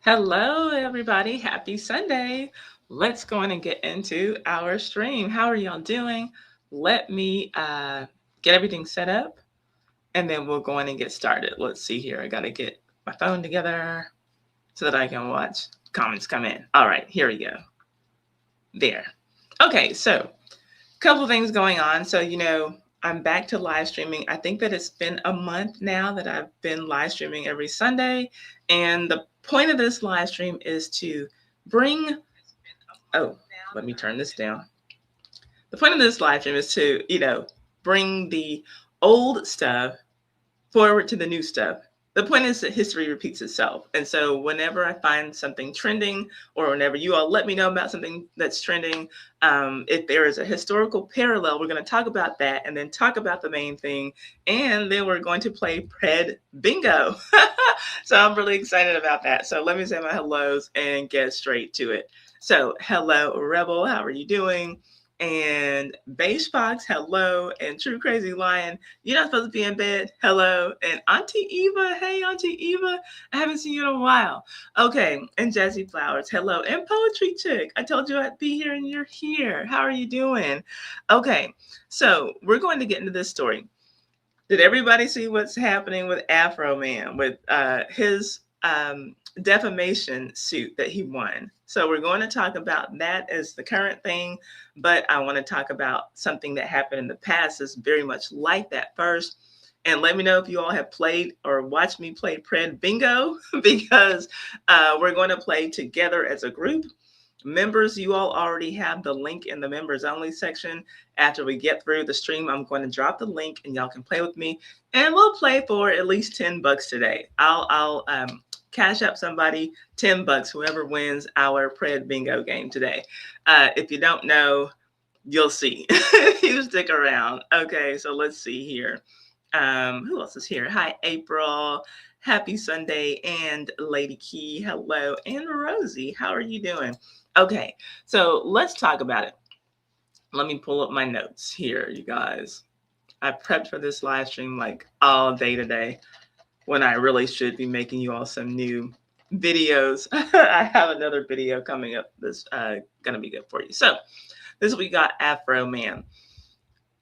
Hello, everybody. Happy Sunday. Let's go in and get into our stream. How are y'all doing? Let me get everything set up and then we'll go in and get started. Let's see here. I got to get my phone together so that I can watch comments come in. All right, here we go. There. Okay, so a couple things going on. So, I'm back to live streaming. I think that it's been a month now that I've been live streaming every Sunday. And the point of this live stream is to bring, oh, let me turn this down. The point of this live stream is to, bring the old stuff forward to the new stuff. The point is that history repeats itself. And so whenever I find something trending, or whenever you all let me know about something that's trending, if there is a historical parallel, we're going to talk about that and then talk about the main thing. And then we're going to play Pred Bingo. So I'm really excited about that. So let me say my hellos and get straight to it. So hello, Rebel. How are you doing? And Beige Fox, hello. And True Crazy Lion, you're not supposed to be in bed, hello. And Auntie Eva, hey, Auntie Eva, I haven't seen you in a while. Okay, and Jazzy Flowers, hello. And Poetry Chick, I told you I'd be here and you're here. How are you doing? Okay, so we're going to get into this story. Did everybody see what's happening with Afroman, with his defamation suit that he won? So we're going to talk about that as the current thing, but I want to talk about something that happened in the past that's very much like that first. And let me know if you all have played or watched me play Pred Bingo, because we're going to play together as a group. Members, you all already have the link in the members only section. After we get through the stream, I'm going to drop the link and y'all can play with me. And we'll play for at least $10 today. I'll cash up somebody $10, whoever wins our Pred Bingo game today. If you don't know, you'll see if you stick around. Okay, so let's see here. Who else is here? Hi, April. Happy Sunday. And Lady Key, hello. And Rosie, how are you doing? Okay, so let's talk about it. Let me pull up my notes here, you guys. I prepped for this live stream like all day today, when I really should be making you all some new videos. I have another video coming up that's gonna be good for you. So this we got Afroman.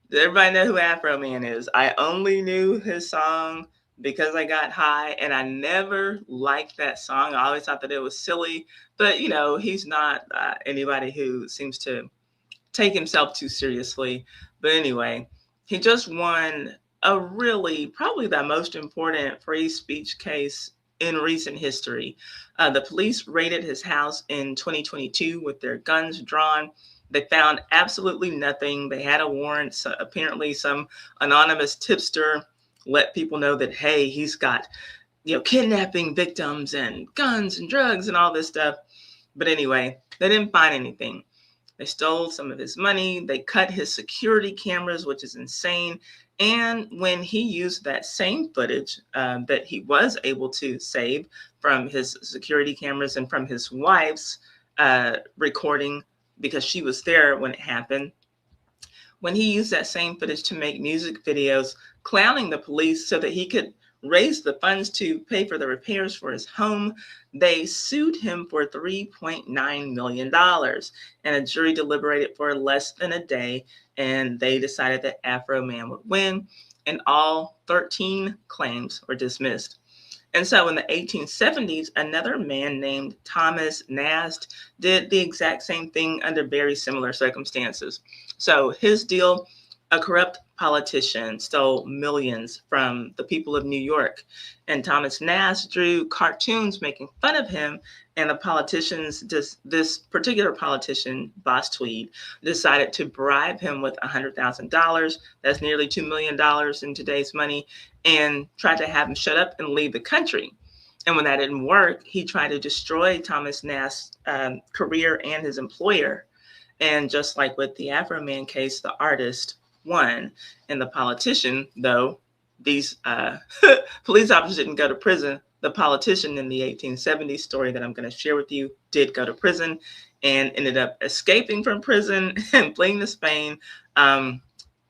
Does everybody know who Afroman is? I only knew his song because I got high, and I never liked that song. I always thought that it was silly, but he's not anybody who seems to take himself too seriously. But anyway, he just won a really, probably the most important free speech case in recent history. The police raided his house in 2022 with their guns drawn. They found absolutely nothing. They had a warrant. So apparently some anonymous tipster let people know that, hey, he's got, kidnapping victims and guns and drugs and all this stuff. But anyway, they didn't find anything. They stole some of his money. They cut his security cameras, which is insane. And when he used that same footage that he was able to save from his security cameras and from his wife's recording, because she was there when it happened, when he used that same footage to make music videos clowning the police so that he could raise the funds to pay for the repairs for his home, they sued him for $3.9 million. And a jury deliberated for less than a day, and they decided that Afroman would win, and all 13 claims were dismissed. And so in the 1870s, another man named Thomas Nast did the exact same thing under very similar circumstances. So his deal, a corrupt politician stole millions from the people of New York. And Thomas Nast drew cartoons making fun of him. And the politicians, this particular politician, Boss Tweed, decided to bribe him with $100,000. That's nearly $2 million in today's money, and tried to have him shut up and leave the country. And when that didn't work, he tried to destroy Thomas Nast's career and his employer. And just like with the Afroman case, the artist won. And the politician, though these police officers didn't go to prison, the politician in the 1870s story that I'm going to share with you did go to prison and ended up escaping from prison and fleeing to Spain.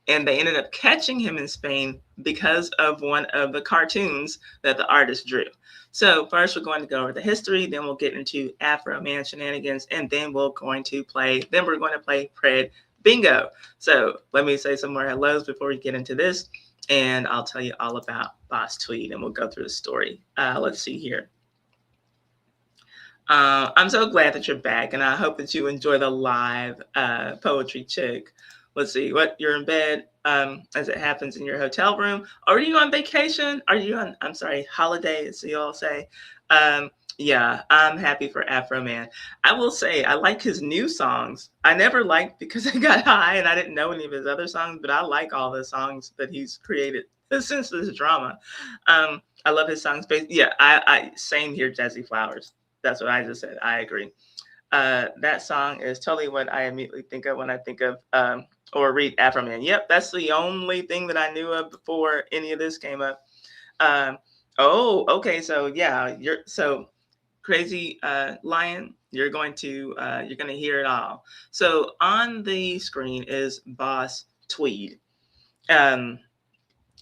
And they ended up catching him in Spain because of one of the cartoons that the artist drew. So first we're going to go over the history, then we'll get into Afroman shenanigans, and then we're going to play Pred Bingo. So let me say some more hellos before we get into this, and I'll tell you all about Boss Tweed, and we'll go through the story. Let's see here. I'm so glad that you're back, and I hope that you enjoy the live poetry chick. Let's see, what you're in bed as it happens in your hotel room. Are you on vacation? Are you on, I'm sorry, holiday, as you all say? Yeah, I'm happy for Afroman. I will say, I like his new songs. I never liked Because I Got High, and I didn't know any of his other songs, but I like all the songs that he's created since this drama. I love his songs. Yeah, I same here, Jazzy Flowers. That's what I just said. I agree. That song is totally what I immediately think of when I think of or read Afroman. Yep, that's the only thing that I knew of before any of this came up. Oh, okay. So yeah, you're so crazy lion. You're going to hear it all. So on the screen is Boss Tweed. Um,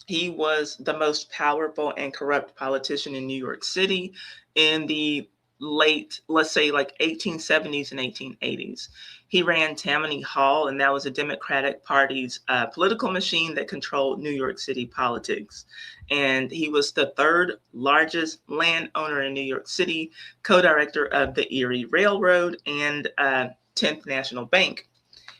he was the most powerful and corrupt politician in New York City in the late, let's say, like 1870s and 1880s. He ran Tammany Hall, and that was a Democratic Party's political machine that controlled New York City politics. And he was the third largest landowner in New York City, co-director of the Erie Railroad, and 10th National Bank.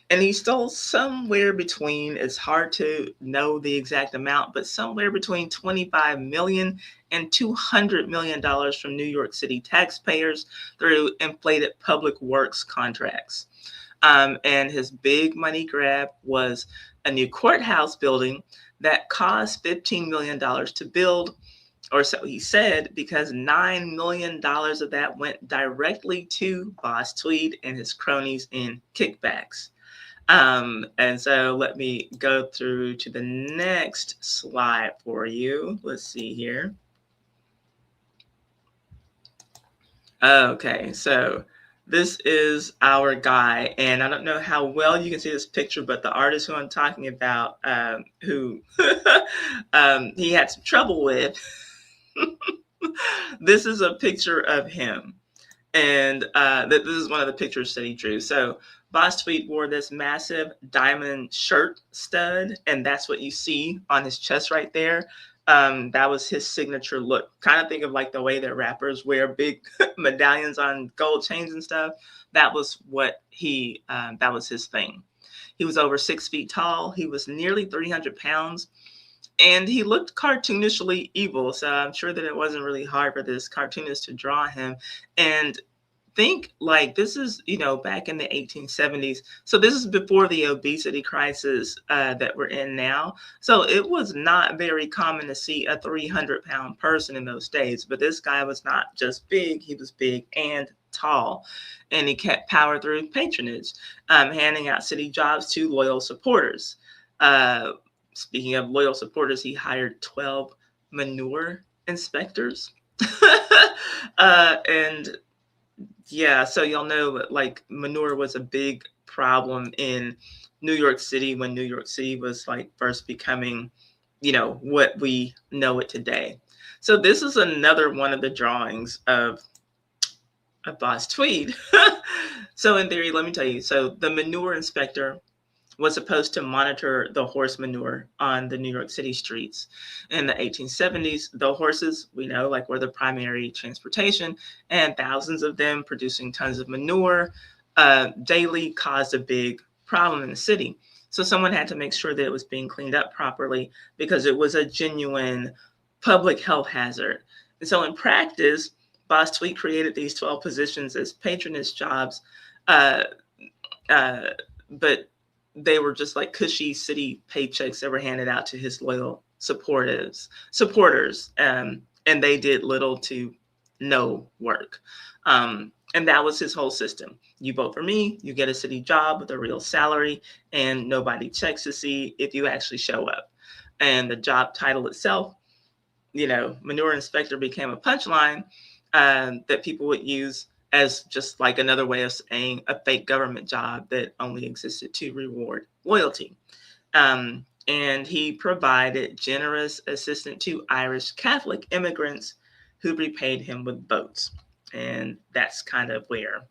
And he stole somewhere between, it's hard to know the exact amount, but somewhere between 25 million and $200 million from New York City taxpayers through inflated public works contracts. And his big money grab was a new courthouse building that cost $15 million to build, or so he said, because $9 million of that went directly to Boss Tweed and his cronies in kickbacks. And so let me go through to the next slide for you. Let's see here. Okay, so this is our guy, and I don't know how well you can see this picture, but the artist who I'm talking about, who he had some trouble with, this is a picture of him. And this is one of the pictures that he drew. So Boss Tweed wore this massive diamond shirt stud, and that's what you see on his chest right there. That was his signature look. Kind of think of like the way that rappers wear big medallions on gold chains and stuff. That was what that was his thing. He was over 6 feet tall. He was nearly 300 pounds. And he looked cartoonishly evil, so I'm sure that it wasn't really hard for this cartoonist to draw him. And think like this is, back in the 1870s. So this is before the obesity crisis that we're in now. So it was not very common to see a 300-pound person in those days. But this guy was not just big, he was big and tall. And he kept power through patronage, handing out city jobs to loyal supporters. Speaking of loyal supporters, he hired 12 manure inspectors. And yeah, so y'all know that like manure was a big problem in New York City when New York City was like first becoming, what we know it today. So this is another one of the drawings of Boss Tweed. So in theory, let me tell you, so the manure inspector was supposed to monitor the horse manure on the New York City streets. In the 1870s, the horses, we know, like were the primary transportation, and thousands of them producing tons of manure daily caused a big problem in the city. So someone had to make sure that it was being cleaned up properly because it was a genuine public health hazard. And so in practice, Boss Tweed created these 12 positions as patronage jobs, but they were just like cushy city paychecks that were handed out to his loyal supporters, and they did little to no work. And that was his whole system. You vote for me, you get a city job with a real salary, and nobody checks to see if you actually show up. And the job title itself, manure inspector, became a punchline that people would use as just like another way of saying a fake government job that only existed to reward loyalty. and he provided generous assistance to Irish Catholic immigrants who repaid him with votes. And that's kind of where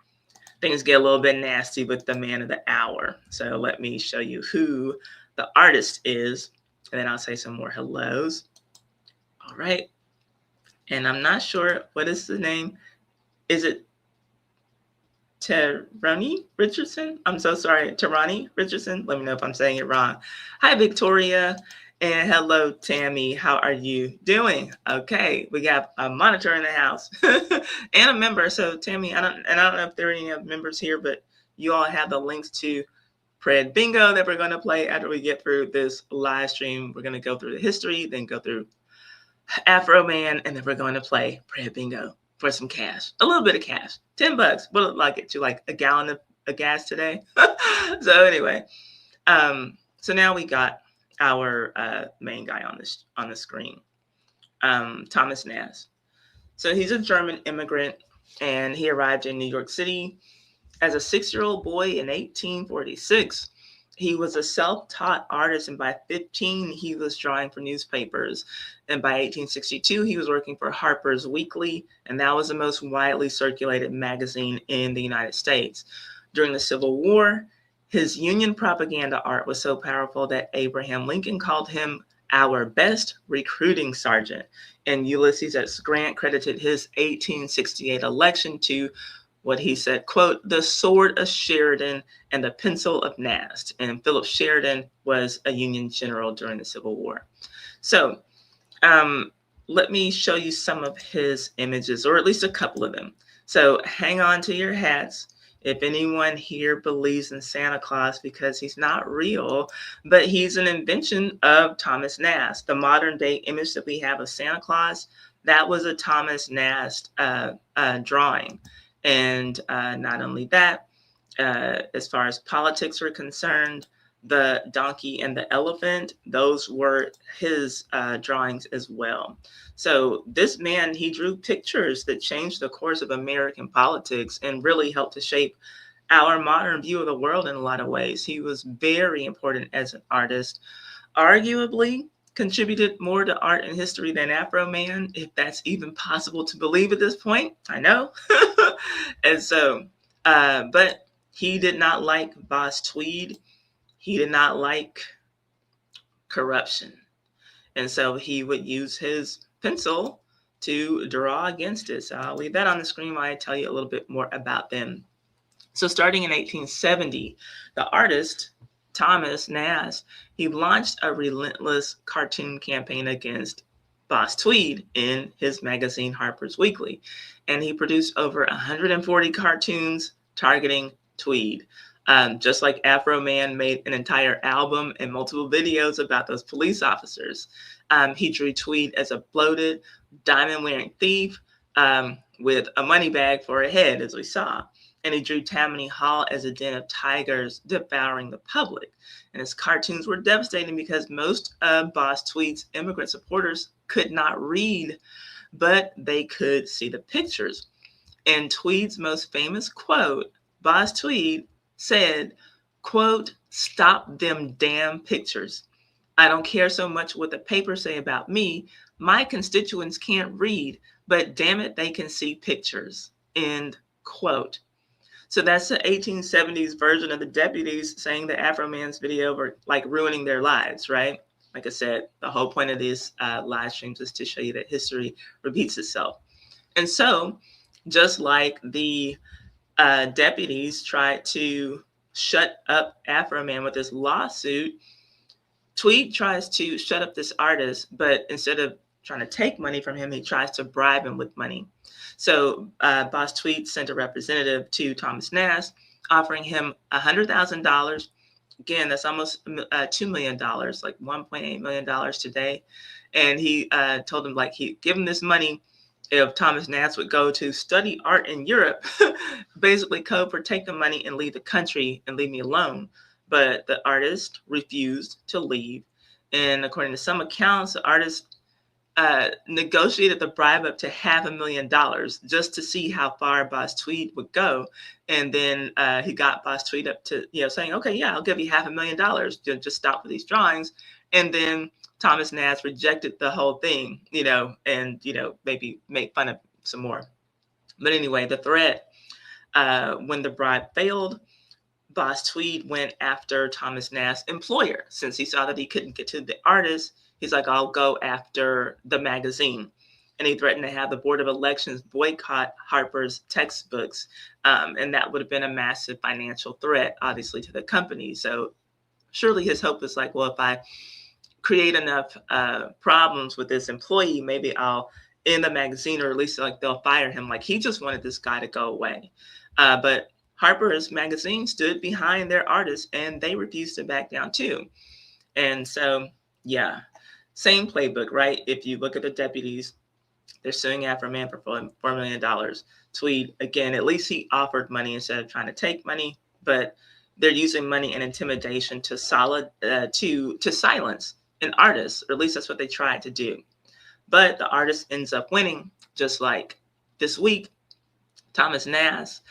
things get a little bit nasty with the man of the hour. So let me show you who the artist is, and then I'll say some more hellos. All right. And I'm not sure, what is the name? Is it Terani Richardson? I'm so sorry, Terani Richardson. Let me know if I'm saying it wrong. Hi, Victoria. And hello, Tammy. How are you doing? Okay, we got a monitor in the house and a member. So, Tammy, I don't know if there are any members here, but you all have the links to Pred Bingo that we're going to play after we get through this live stream. We're going to go through the history, then go through Afroman, and then we're going to play Pred Bingo for some cash, a little bit of cash, $10. What would like it to like a gallon of gas today? So anyway, so now we got our main guy on the screen, Thomas Nast. So he's a German immigrant, and he arrived in New York City as a 6-year-old boy in 1846. He was a self-taught artist, and by 15, he was drawing for newspapers. And by 1862, he was working for Harper's Weekly, and that was the most widely circulated magazine in the United States. During the Civil War, his Union propaganda art was so powerful that Abraham Lincoln called him our best recruiting sergeant. And Ulysses S. Grant credited his 1868 election to what he said, quote, the sword of Sheridan and the pencil of Nast. And Philip Sheridan was a Union general during the Civil War. So let me show you some of his images, or at least a couple of them. So hang on to your hats. If anyone here believes in Santa Claus, because he's not real, but he's an invention of Thomas Nast. The modern day image that we have of Santa Claus, that was a Thomas Nast drawing. And not only that, as far as politics were concerned, the donkey and the elephant, those were his drawings as well. So this man, he drew pictures that changed the course of American politics and really helped to shape our modern view of the world in a lot of ways. He was very important as an artist, arguably contributed more to art and history than Afroman, if that's even possible to believe at this point. I know. And so, but he did not like Boss Tweed. He did not like corruption. And so he would use his pencil to draw against it. So I'll leave that on the screen while I tell you a little bit more about them. So starting in 1870, the artist, Thomas Nast, he launched a relentless cartoon campaign against Boss Tweed in his magazine Harper's Weekly. And he produced over 140 cartoons targeting Tweed. Just like Afroman made an entire album and multiple videos about those police officers. He drew Tweed as a bloated, diamond-wearing thief with a money bag for a head, as we saw. And he drew Tammany Hall as a den of tigers devouring the public. And his cartoons were devastating because most of Boss Tweed's immigrant supporters could not read, but they could see the pictures. And Tweed's most famous quote, Boss Tweed said, quote, stop them damn pictures. I don't care so much what the papers say about me. My constituents can't read, but damn it, they can see pictures, end quote. So that's the 1870s version of the Deputies saying that Afroman's video were like ruining their lives, right? Like I said, the whole point of these live streams is to show you that history repeats itself. And so just like the Deputies tried to shut up Afroman with this lawsuit, Tweed tries to shut up this artist, but instead of trying to take money from him, he tries to bribe him with money. So Boss Tweed sent a representative to Thomas Nast, offering him $100,000. Again, that's almost $2 million, like $1.8 million today. And he told him, like, he'd give him this money if Thomas Nast would go to study art in Europe, basically code for take the money and leave the country and leave me alone. But the artist refused to leave. And according to some accounts, the artist negotiated the bribe up to $500,000 just to see how far Boss Tweed would go. And then he got Boss Tweed up to, saying, okay, yeah, I'll give you $500,000. Just stop with these drawings. And then Thomas Nast rejected the whole thing, and, maybe make fun of some more. But anyway, the threat, when the bribe failed, Boss Tweed went after Thomas Nast's employer. Since he saw that he couldn't get to the artist, he's like, I'll go after the magazine. And he threatened to have the Board of Elections boycott Harper's textbooks. And that would have been a massive financial threat, obviously, to the company. So surely his hope is like, well, if I create enough problems with this employee, maybe I'll end the magazine, or at least like they'll fire him. Like, he just wanted this guy to go away. But Harper's Magazine stood behind their artists, and they refused to back down too. And so, yeah, same playbook, right? If you look at the Deputies, they're suing Afroman for $4 million. Tweed, again, at least he offered money instead of trying to take money, but they're using money and intimidation to silence an artist, or at least that's what they tried to do. But the artist ends up winning, just like this week, Thomas Nast.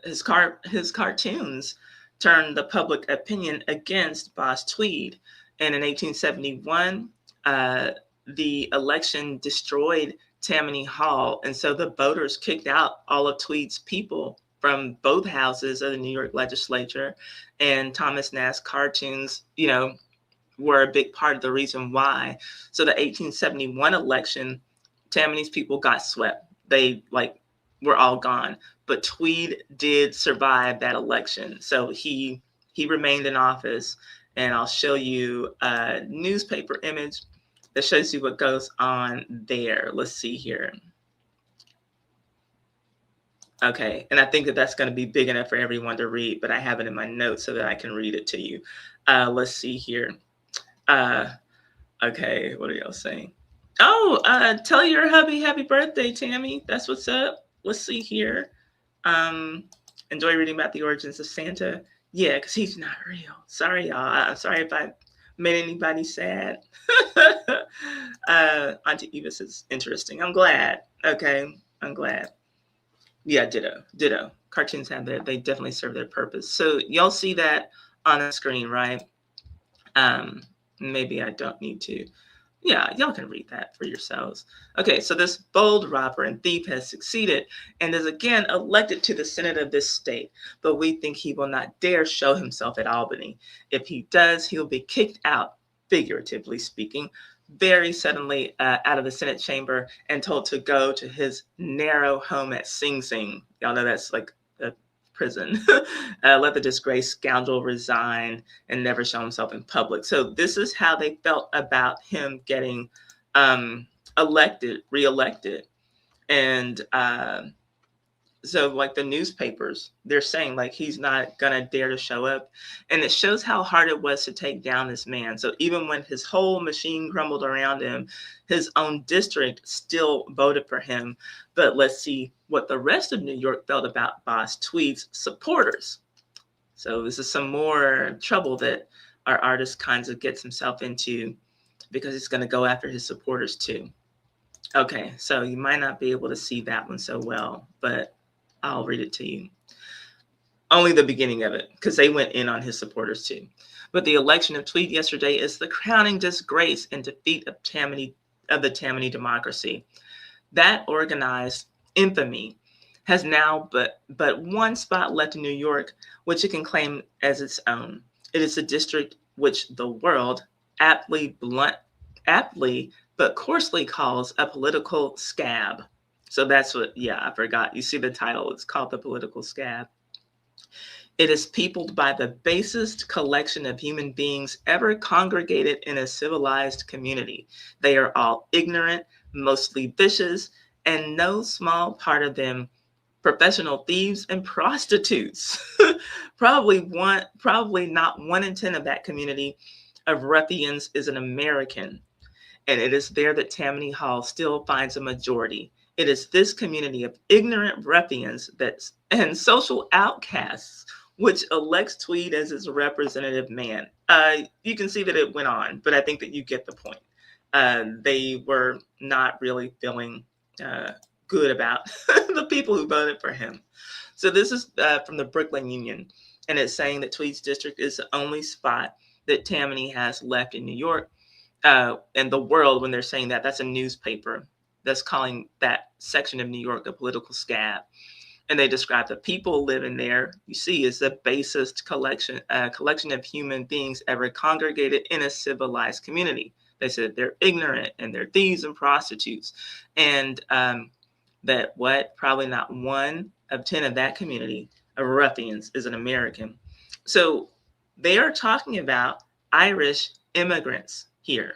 His cartoons turned the public opinion against Boss Tweed. And in 1871, the election destroyed Tammany Hall. And so the voters kicked out all of Tweed's people from both houses of the New York legislature. And Thomas Nast's cartoons, were a big part of the reason why. So the 1871 election, Tammany's people got swept. They were all gone. But Tweed did survive that election. So he remained in office. And I'll show you a newspaper image that shows you what goes on there. Let's see here. Okay, and I think that that's going to be big enough for everyone to read, but I have it in my notes so that I can read it to you. Let's see here. Okay, what are y'all saying? Oh, tell your hubby happy birthday, Tammy. That's what's up. Let's see here. Enjoy reading about the origins of Santa. Yeah, because he's not real. Sorry, y'all. I'm sorry if I made anybody sad. Auntie Eva says, interesting. I'm glad. Okay, I'm glad. Yeah, ditto. Cartoons they definitely serve their purpose. So y'all see that on the screen, right? Maybe I don't need to. Yeah, y'all can read that for yourselves. Okay, so this bold robber and thief has succeeded and is again elected to the Senate of this state, but we think he will not dare show himself at Albany. If he does, he'll be kicked out, figuratively speaking, very suddenly out of the Senate chamber and told to go to his narrow home at Sing Sing. Y'all know that's like a prison. Let the disgraced scoundrel resign and never show himself in public. So this is how they felt about him getting reelected. And so like the newspapers, they're saying like he's not gonna dare to show up. And it shows how hard it was to take down this man. So even when his whole machine crumbled around him, his own district still voted for him. But let's see what the rest of New York felt about Boss Tweed's supporters. So this is some more trouble that our artist kind of gets himself into because he's going to go after his supporters too. Okay, so you might not be able to see that one so well, but I'll read it to you. Only the beginning of it, because they went in on his supporters too. But the election of Tweed yesterday is the crowning disgrace and defeat of the Tammany democracy. That organized infamy has now but one spot left in New York, which it can claim as its own. It is the district which the world aptly but coarsely calls a political scab. So that's what, I forgot. You see the title, it's called The Political Scab. It is peopled by the basest collection of human beings ever congregated in a civilized community. They are all ignorant, mostly vicious, and no small part of them professional thieves and prostitutes. Probably not 1 in 10 of that community of ruffians is an American. And it is there that Tammany Hall still finds a majority. It is this community of ignorant ruffians and social outcasts which elects Tweed as its representative man. You can see that it went on, but I think that you get the point. They were not really feeling good about the people who voted for him. So this is from the Brooklyn Union, and it's saying that Tweed's district is the only spot that Tammany has left in New York and the world. When they're saying that, that's a newspaper that's calling that section of New York a political scab. And they describe the people living there, you see, is the basest collection of human beings ever congregated in a civilized community. They said they're ignorant and they're thieves and prostitutes. And that probably not 1 of 10 of that community of ruffians is an American. So they are talking about Irish immigrants here.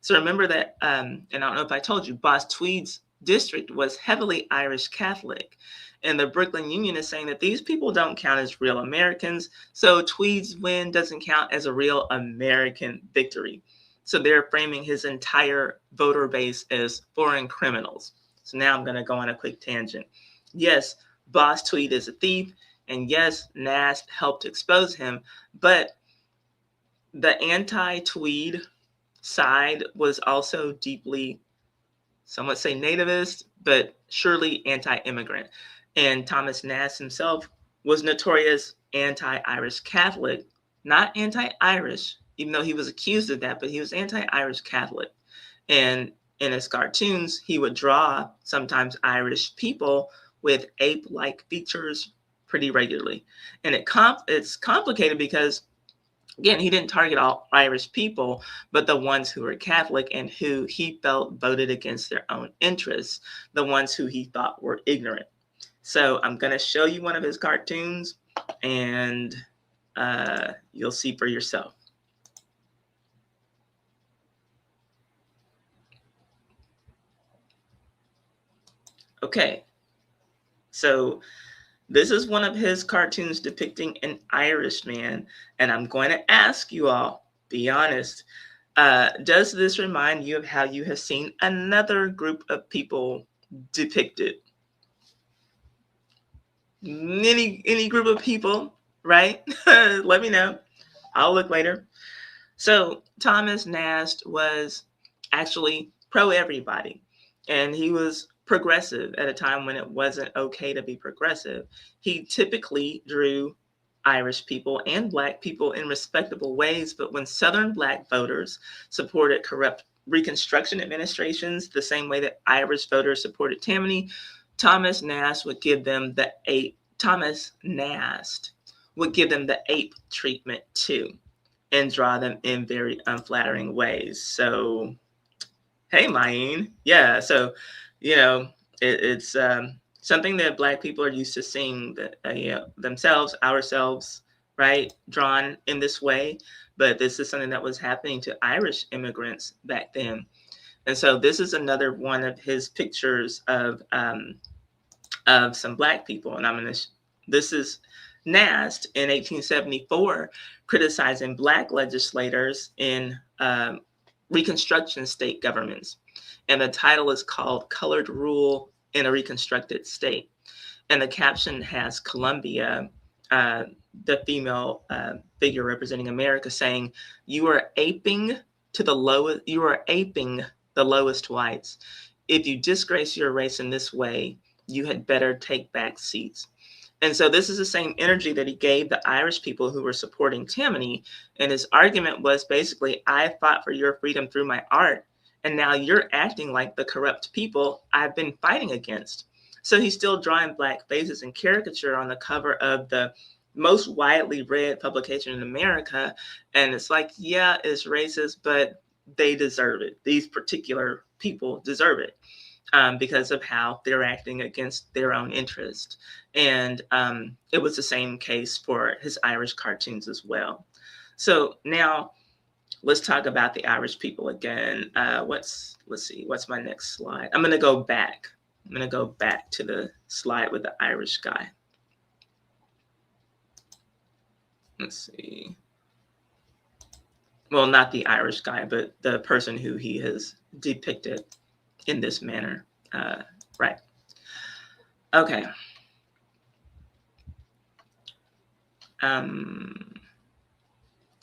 So remember that, and I don't know if I told you, Boss Tweed's district was heavily Irish Catholic. And the Brooklyn Union is saying that these people don't count as real Americans. So Tweed's win doesn't count as a real American victory. So they're framing his entire voter base as foreign criminals. So now I'm going to go on a quick tangent. Yes, Boss Tweed is a thief. And yes, Nast helped expose him. But the anti-Tweed side was also deeply, some would say nativist, but surely anti-immigrant. And Thomas Nast himself was notorious anti-Irish Catholic, not anti-Irish, even though he was accused of that, but he was anti-Irish Catholic. And in his cartoons, he would draw sometimes Irish people with ape-like features pretty regularly. And it's complicated because, again, he didn't target all Irish people, but the ones who were Catholic and who he felt voted against their own interests, the ones who he thought were ignorant. So I'm going to show you one of his cartoons, and you'll see for yourself. Okay, so this is one of his cartoons depicting an Irish man, and I'm going to ask you all, be honest, does this remind you of how you have seen another group of people depicted? Any group of people, right? Let me know. I'll look later. So Thomas Nast was actually pro everybody, and he was progressive at a time when it wasn't okay to be progressive. He typically drew Irish people and Black people in respectable ways, but when Southern Black voters supported corrupt Reconstruction administrations the same way that Irish voters supported Tammany, Thomas Nast would give them the ape treatment too, and draw them in very unflattering ways. So, hey, Maine. Yeah, so, it's something that Black people are used to seeing themselves, ourselves, right, drawn in this way. But this is something that was happening to Irish immigrants back then. And so this is another one of his pictures of some Black people. And this is Nast in 1874 criticizing Black legislators in Reconstruction state governments. And the title is called Colored Rule in a Reconstructed State. And the caption has Columbia, the female figure representing America, saying, "You are aping the lowest whites. If you disgrace your race in this way, you had better take back seats." And so this is the same energy that he gave the Irish people who were supporting Tammany. And his argument was basically, I fought for your freedom through my art, and now you're acting like the corrupt people I've been fighting against. So he's still drawing Black faces in caricature on the cover of the most widely read publication in America. And it's like, yeah, it's racist, but they deserve it. These particular people deserve it. Because of how they're acting against their own interest. And it was the same case for his Irish cartoons as well. So now let's talk about the Irish people again. Let's see, what's my next slide? I'm going to go back. To the slide with the Irish guy. Let's see. Well, not the Irish guy, but the person who he has depicted in this manner. Right. Okay.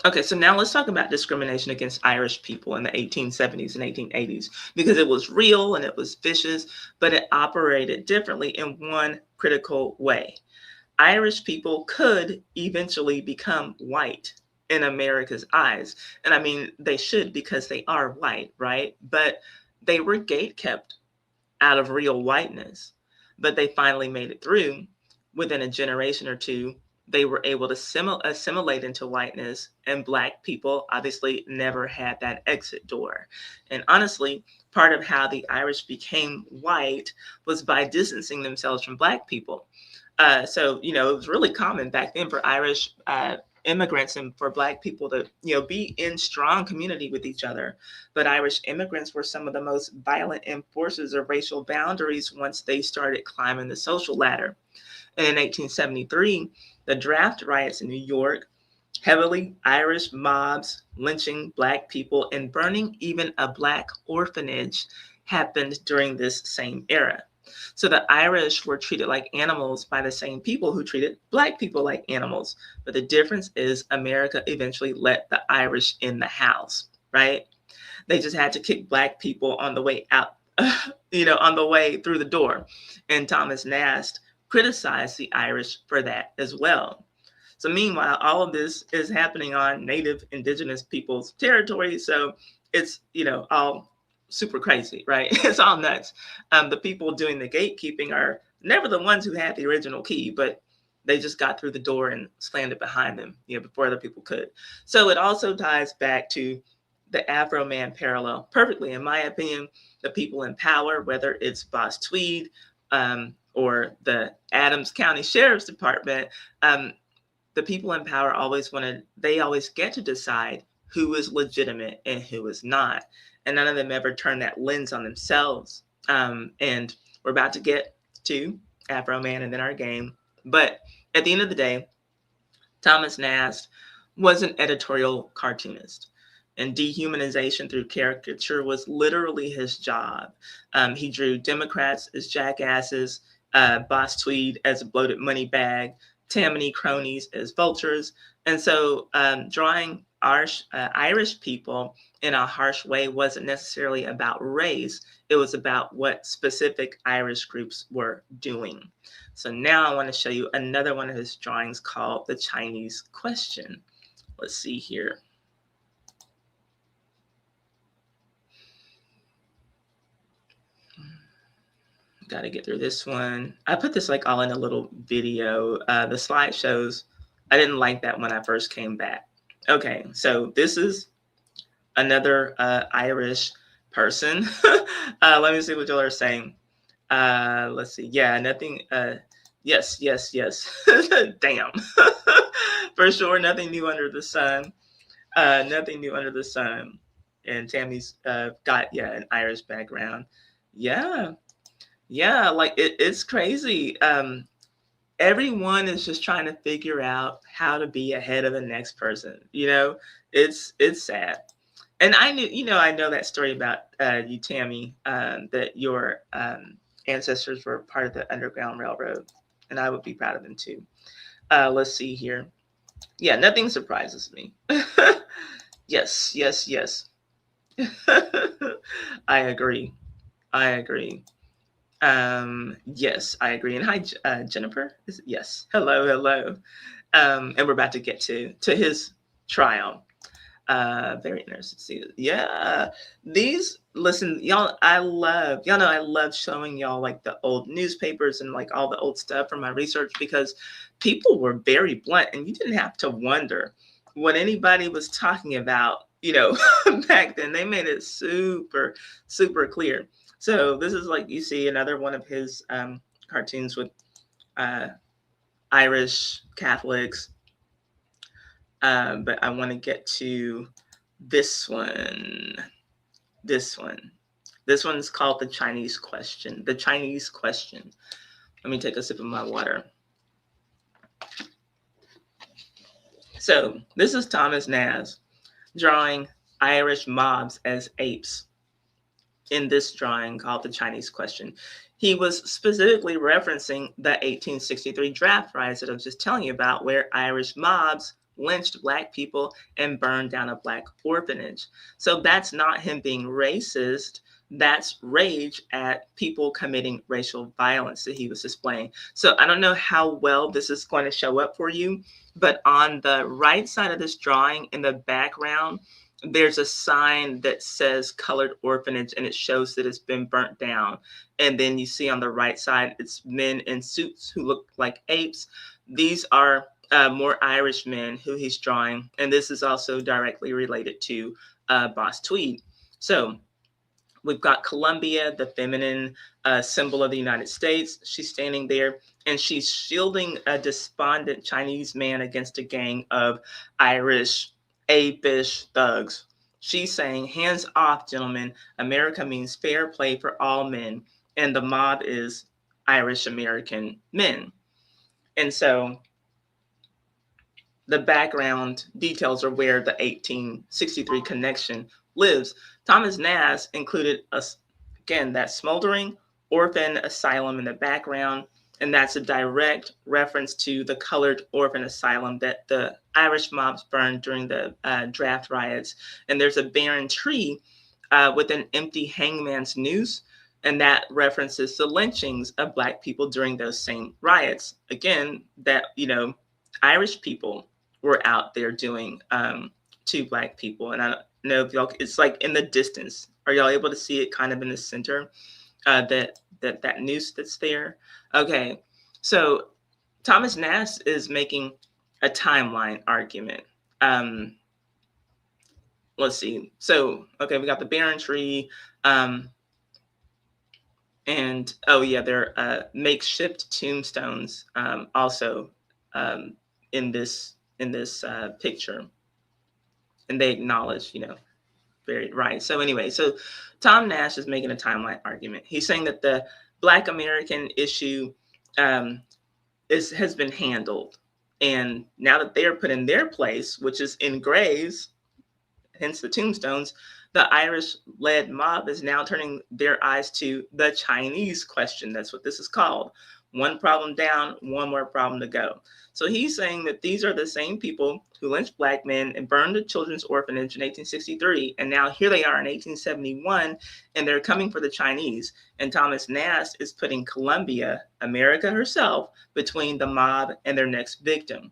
Okay, so now let's talk about discrimination against Irish people in the 1870s and 1880s, because it was real and it was vicious, but it operated differently in one critical way. Irish people could eventually become white in America's eyes. And I mean, they should, because they are white, right? But they were gate kept out of real whiteness. But they finally made it through. Within a generation or two, they were able to assimilate into whiteness, and Black people obviously never had that exit door. And honestly, part of how the Irish became white was by distancing themselves from Black people. So, it was really common back then for Irish immigrants and for Black people to, be in strong community with each other. But Irish immigrants were some of the most violent enforcers of racial boundaries once they started climbing the social ladder. And in 1873, the draft riots in New York, heavily Irish mobs lynching Black people and burning even a Black orphanage happened during this same era. So the Irish were treated like animals by the same people who treated Black people like animals. But the difference is America eventually let the Irish in the house, right? They just had to kick Black people on the way out, on the way through the door. And Thomas Nast criticized the Irish for that as well. So meanwhile, all of this is happening on Native Indigenous people's territory. So it's, all super crazy, right? It's all nuts. The people doing the gatekeeping are never the ones who had the original key, but they just got through the door and slammed it behind them, before other people could. So it also ties back to the Afroman parallel perfectly, in my opinion. The people in power, whether it's Boss Tweed or the Adams County Sheriff's Department, the people in power always get to decide who is legitimate and who is not. And none of them ever turn that lens on themselves. And we're about to get to Afroman and then our game. But at the end of the day, Thomas Nast was an editorial cartoonist. And dehumanization through caricature was literally his job. He drew Democrats as jackasses, Boss Tweed as a bloated money bag, Tammany cronies as vultures. And so drawing Irish people in a harsh way wasn't necessarily about race. It was about what specific Irish groups were doing. So now I want to show you another one of his drawings called The Chinese Question. Let's see here. Got to get through this one. I put this all in a little video. The slideshows, I didn't like that when I first came back. Okay, so this is another Irish person. Let me see what y'all are saying. Let's see. Yeah, nothing. Yes. Damn. For sure, nothing new under the sun. Nothing new under the sun. And Tammy's got an Irish background. Yeah, it's crazy. Everyone is just trying to figure out how to be ahead of the next person. It's sad. And I know that story about you, Tammy, that your ancestors were part of the Underground Railroad, and I would be proud of them too. Let's see here. Yeah, nothing surprises me. Yes. I agree. Yes, I agree. And hi, Jennifer. Yes. Hello. And we're about to get to his trial. Very interesting to see. Yeah. Listen, y'all, I love showing y'all the old newspapers and all the old stuff from my research, because people were very blunt and you didn't have to wonder what anybody was talking about, back then. They made it super, super clear. So this is you see another one of his cartoons with Irish Catholics. But I want to get to this one. This one's called The Chinese Question. The Chinese Question. Let me take a sip of my water. So this is Thomas Nast drawing Irish mobs as apes in this drawing called The Chinese Question. He was specifically referencing the 1863 draft riots that I was just telling you about, where Irish mobs lynched Black people and burned down a Black orphanage. So that's not him being racist. that's rage at people committing racial violence that he was displaying. So I don't know how well this is going to show up for you, but on the right side of this drawing in the background, there's a sign that says colored orphanage, and it shows that it's been burnt down. And then you see on the right side, it's men in suits who look like apes. These are more Irish men who he's drawing. And this is also directly related to Boss Tweed. So we've got Columbia, the feminine symbol of the United States. She's standing there and she's shielding a despondent Chinese man against a gang of Irish, apish thugs. She's saying, hands off, gentlemen. America means fair play for all men. And the mob is Irish American men. And so the background details are where the 1863 connection lives. Thomas Nast included, again, that smoldering orphan asylum in the background, and that's a direct reference to the colored orphan asylum that the Irish mobs burned during the draft riots. And there's a barren tree with an empty hangman's noose, and that references the lynchings of Black people during those same riots. Again, that, Irish people were out there doing to Black people. And I don't know if y'all, it's like in the distance. Are y'all able to see it kind of in the center? That noose that's there. Okay, so Thomas Nast is making a timeline argument. Let's see. So, okay, we got the barren tree, and oh yeah, there are makeshift tombstones also in this picture, and they acknowledge, very right. So anyway, so Tom Nast is making a timeline argument. He's saying that the Black American issue has been handled, and now that they're put in their place, which is in graves, hence the tombstones, the Irish-led mob is now turning their eyes to the Chinese question. That's what this is called. One problem down, one more problem to go. So he's saying that these are the same people who lynched Black men and burned a children's orphanage in 1863. And now here they are in 1871, and they're coming for the Chinese. And Thomas Nast is putting Columbia, America herself, between the mob and their next victim.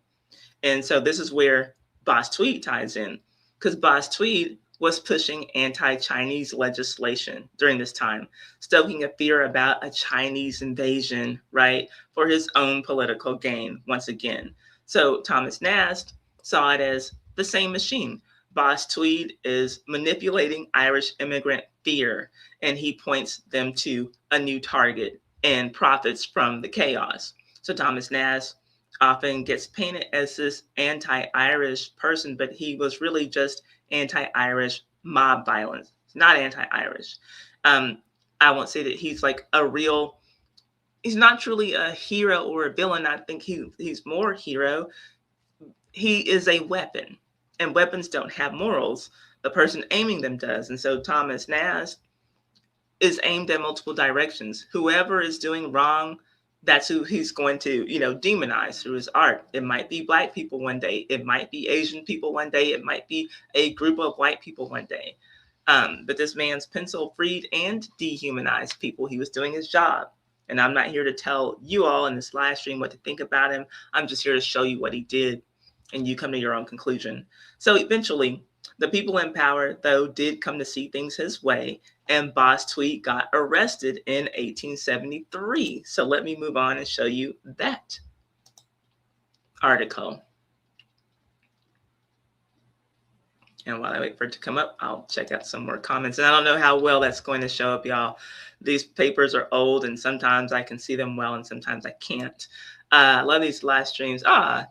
And so this is where Boss Tweed ties in, because Boss Tweed was pushing anti-Chinese legislation during this time, stoking a fear about a Chinese invasion, right, for his own political gain once again. So Thomas Nast saw it as the same machine. Boss Tweed is manipulating Irish immigrant fear, and he points them to a new target and profits from the chaos. So Thomas Nast often gets painted as this anti-Irish person, but he was really just anti-Irish mob violence. It's not anti-Irish. I won't say that he's like he's not truly a hero or a villain. I think he's more hero. He is a weapon, and weapons don't have morals. The person aiming them does. And so Thomas Nast is aimed at multiple directions. Whoever is doing wrong, that's who he's going to, demonize through his art. It might be Black people one day. It might be Asian people one day. It might be a group of white people one day. But this man's pencil freed and dehumanized people. He was doing his job. And I'm not here to tell you all in this live stream what to think about him. I'm just here to show you what he did, and you come to your own conclusion. So eventually, the people in power, though, did come to see things his way, and Boss Tweed got arrested in 1873. So let me move on and show you that article. And while I wait for it to come up, I'll check out some more comments. And I don't know how well that's going to show up, y'all. These papers are old, and sometimes I can see them well, and sometimes I can't. I love these live streams.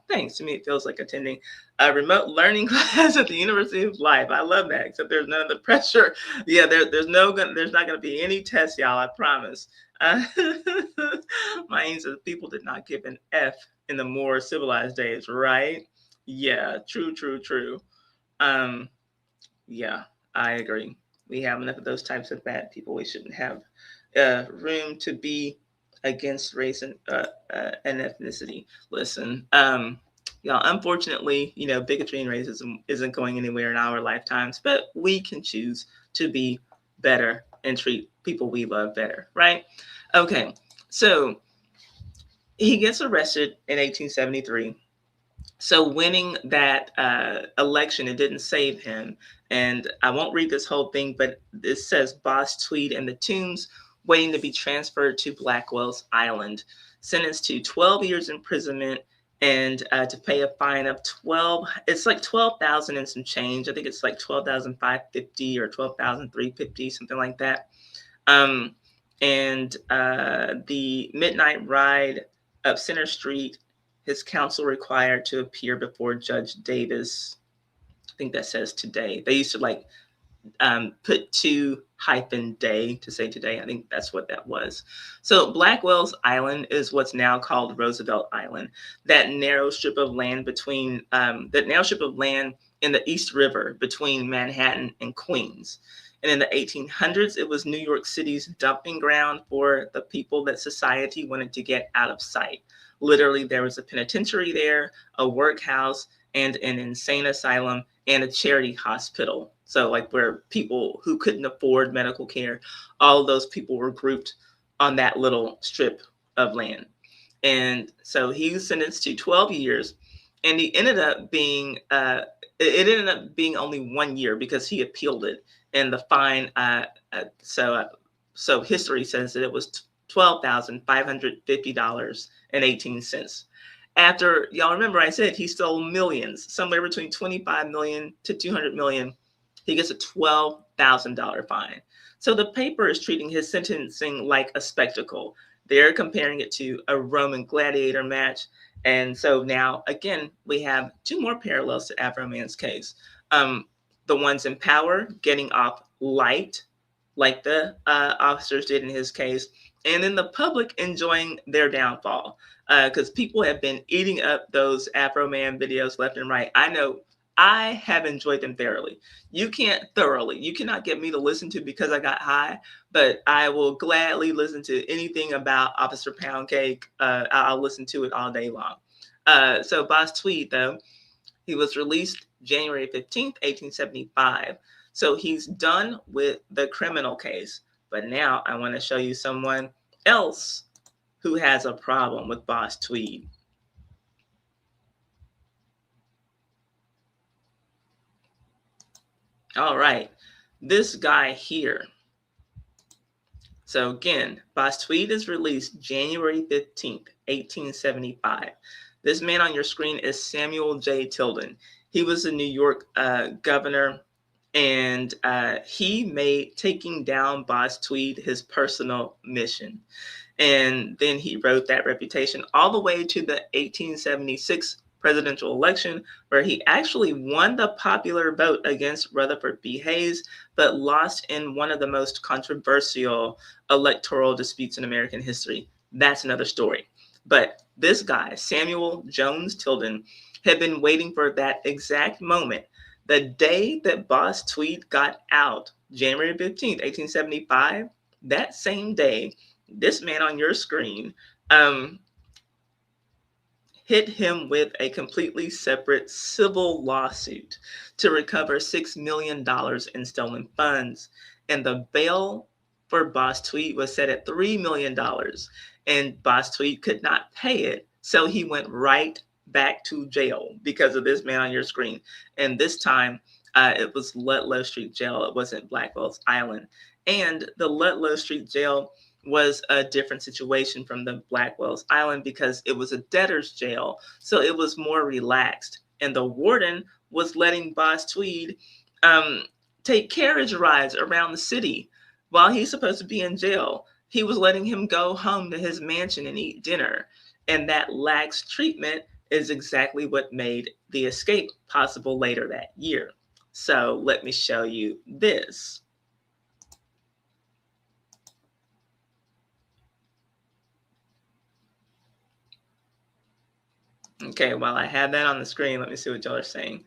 Thanks. To me, it feels like attending a remote learning class at the University of Life. I love that, except there's none of the pressure. Yeah, there's not going to be any tests, y'all, I promise. My aim says people did not give an F in the more civilized days, right? Yeah, true. Yeah, I agree. We have enough of those types of bad people. We shouldn't have room to be against race and ethnicity. Listen, y'all, unfortunately, bigotry and racism isn't going anywhere in our lifetimes, but we can choose to be better and treat people we love better, right? Okay, so he gets arrested in 1873. So winning that election, it didn't save him. And I won't read this whole thing, but it says Boss Tweed and the Tombs waiting to be transferred to Blackwell's Island, sentenced to 12 years imprisonment and to pay a fine of 12. It's like 12,000 and some change. I think it's like 12,550 or 12,350, something like that. And the midnight ride up Center Street, his counsel required to appear before Judge Davis. I think that says today. They used to like put -day to say today. I think that's what that was. So Blackwell's Island is what's now called Roosevelt Island. That narrow strip of land between in the East River between Manhattan and Queens. And in the 1800s, it was New York City's dumping ground for the people that society wanted to get out of sight. Literally, there was a penitentiary there, a workhouse, and an insane asylum, and a charity hospital. So like where people who couldn't afford medical care, all of those people were grouped on that little strip of land. And so he was sentenced to 12 years, and he ended up being, it ended up being only 1 year because he appealed it. And the fine, so history says that it was $12,550.18. After, y'all remember I said he stole millions, somewhere between 25 million to 200 million. He gets a $12,000 fine. So the paper is treating his sentencing like a spectacle. They're comparing it to a Roman gladiator match. And so now, again, we have two more parallels to Afroman's case. The ones in power getting off light, like the officers did in his case, and then the public enjoying their downfall, because people have been eating up those Afroman videos left and right. I know I have enjoyed them thoroughly. You cannot get me to listen to Because I Got High, but I will gladly listen to anything about Officer Poundcake. I'll listen to it all day long. So Boss Tweed, though, he was released January 15th, 1875. So he's done with the criminal case. But now I want to show you someone else who has a problem with Boss Tweed. All right, this guy here. So again, Boss Tweed is released January 15th, 1875. This man on your screen is Samuel J. Tilden. He was a New York governor, and he made taking down Boss Tweed his personal mission. And then he wrote that reputation all the way to the 1876 presidential election, where he actually won the popular vote against Rutherford B. Hayes, but lost in one of the most controversial electoral disputes in American history. That's another story. But this guy, Samuel Jones Tilden, had been waiting for that exact moment. The day that Boss Tweed got out, January 15th, 1875, that same day, this man on your screen hit him with a completely separate civil lawsuit to recover $6 million in stolen funds. And the bail for Boss Tweed was set at $3 million. And Boss Tweed could not pay it. So he went right back to jail because of this man on your screen. And this time, it was Ludlow Street Jail. It wasn't Blackwell's Island. And the Ludlow Street Jail was a different situation from the Blackwell's Island because it was a debtor's jail. So it was more relaxed. And the warden was letting Boss Tweed take carriage rides around the city while he's supposed to be in jail. He was letting him go home to his mansion and eat dinner. And that lax treatment is exactly what made the escape possible later that year. So let me show you this. Okay, while I have that on the screen, let me see what y'all are saying.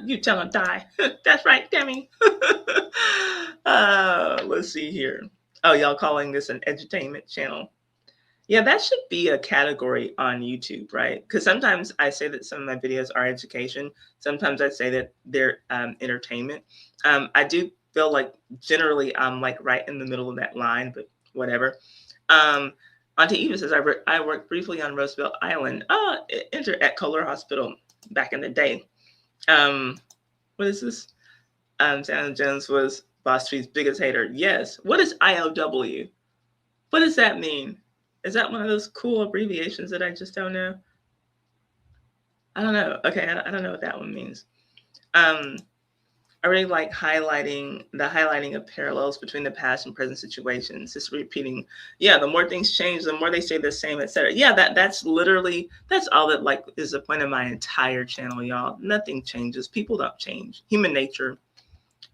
You tell him die. That's right, Demi. Let's see here. Oh, y'all calling this an edutainment channel. Yeah, that should be a category on YouTube, right? Because sometimes I say that some of my videos are education. Sometimes I say that they're entertainment. I do feel like generally I'm like right in the middle of that line, but whatever. Um, Auntie Eva says, I worked briefly on Roosevelt Island, at Kohler Hospital back in the day. Um, what is this? Shannon Jones was Boss Tweed's biggest hater. Yes. What is IOW? What does that mean? Is that one of those cool abbreviations that I just don't know? I don't know. Okay, I don't know what that one means. Um, I really like highlighting of parallels between the past and present situations. Just repeating, yeah. The more things change, the more they stay the same, etc. Yeah, that's literally that's all that like is the point of my entire channel, y'all. Nothing changes. People don't change. Human nature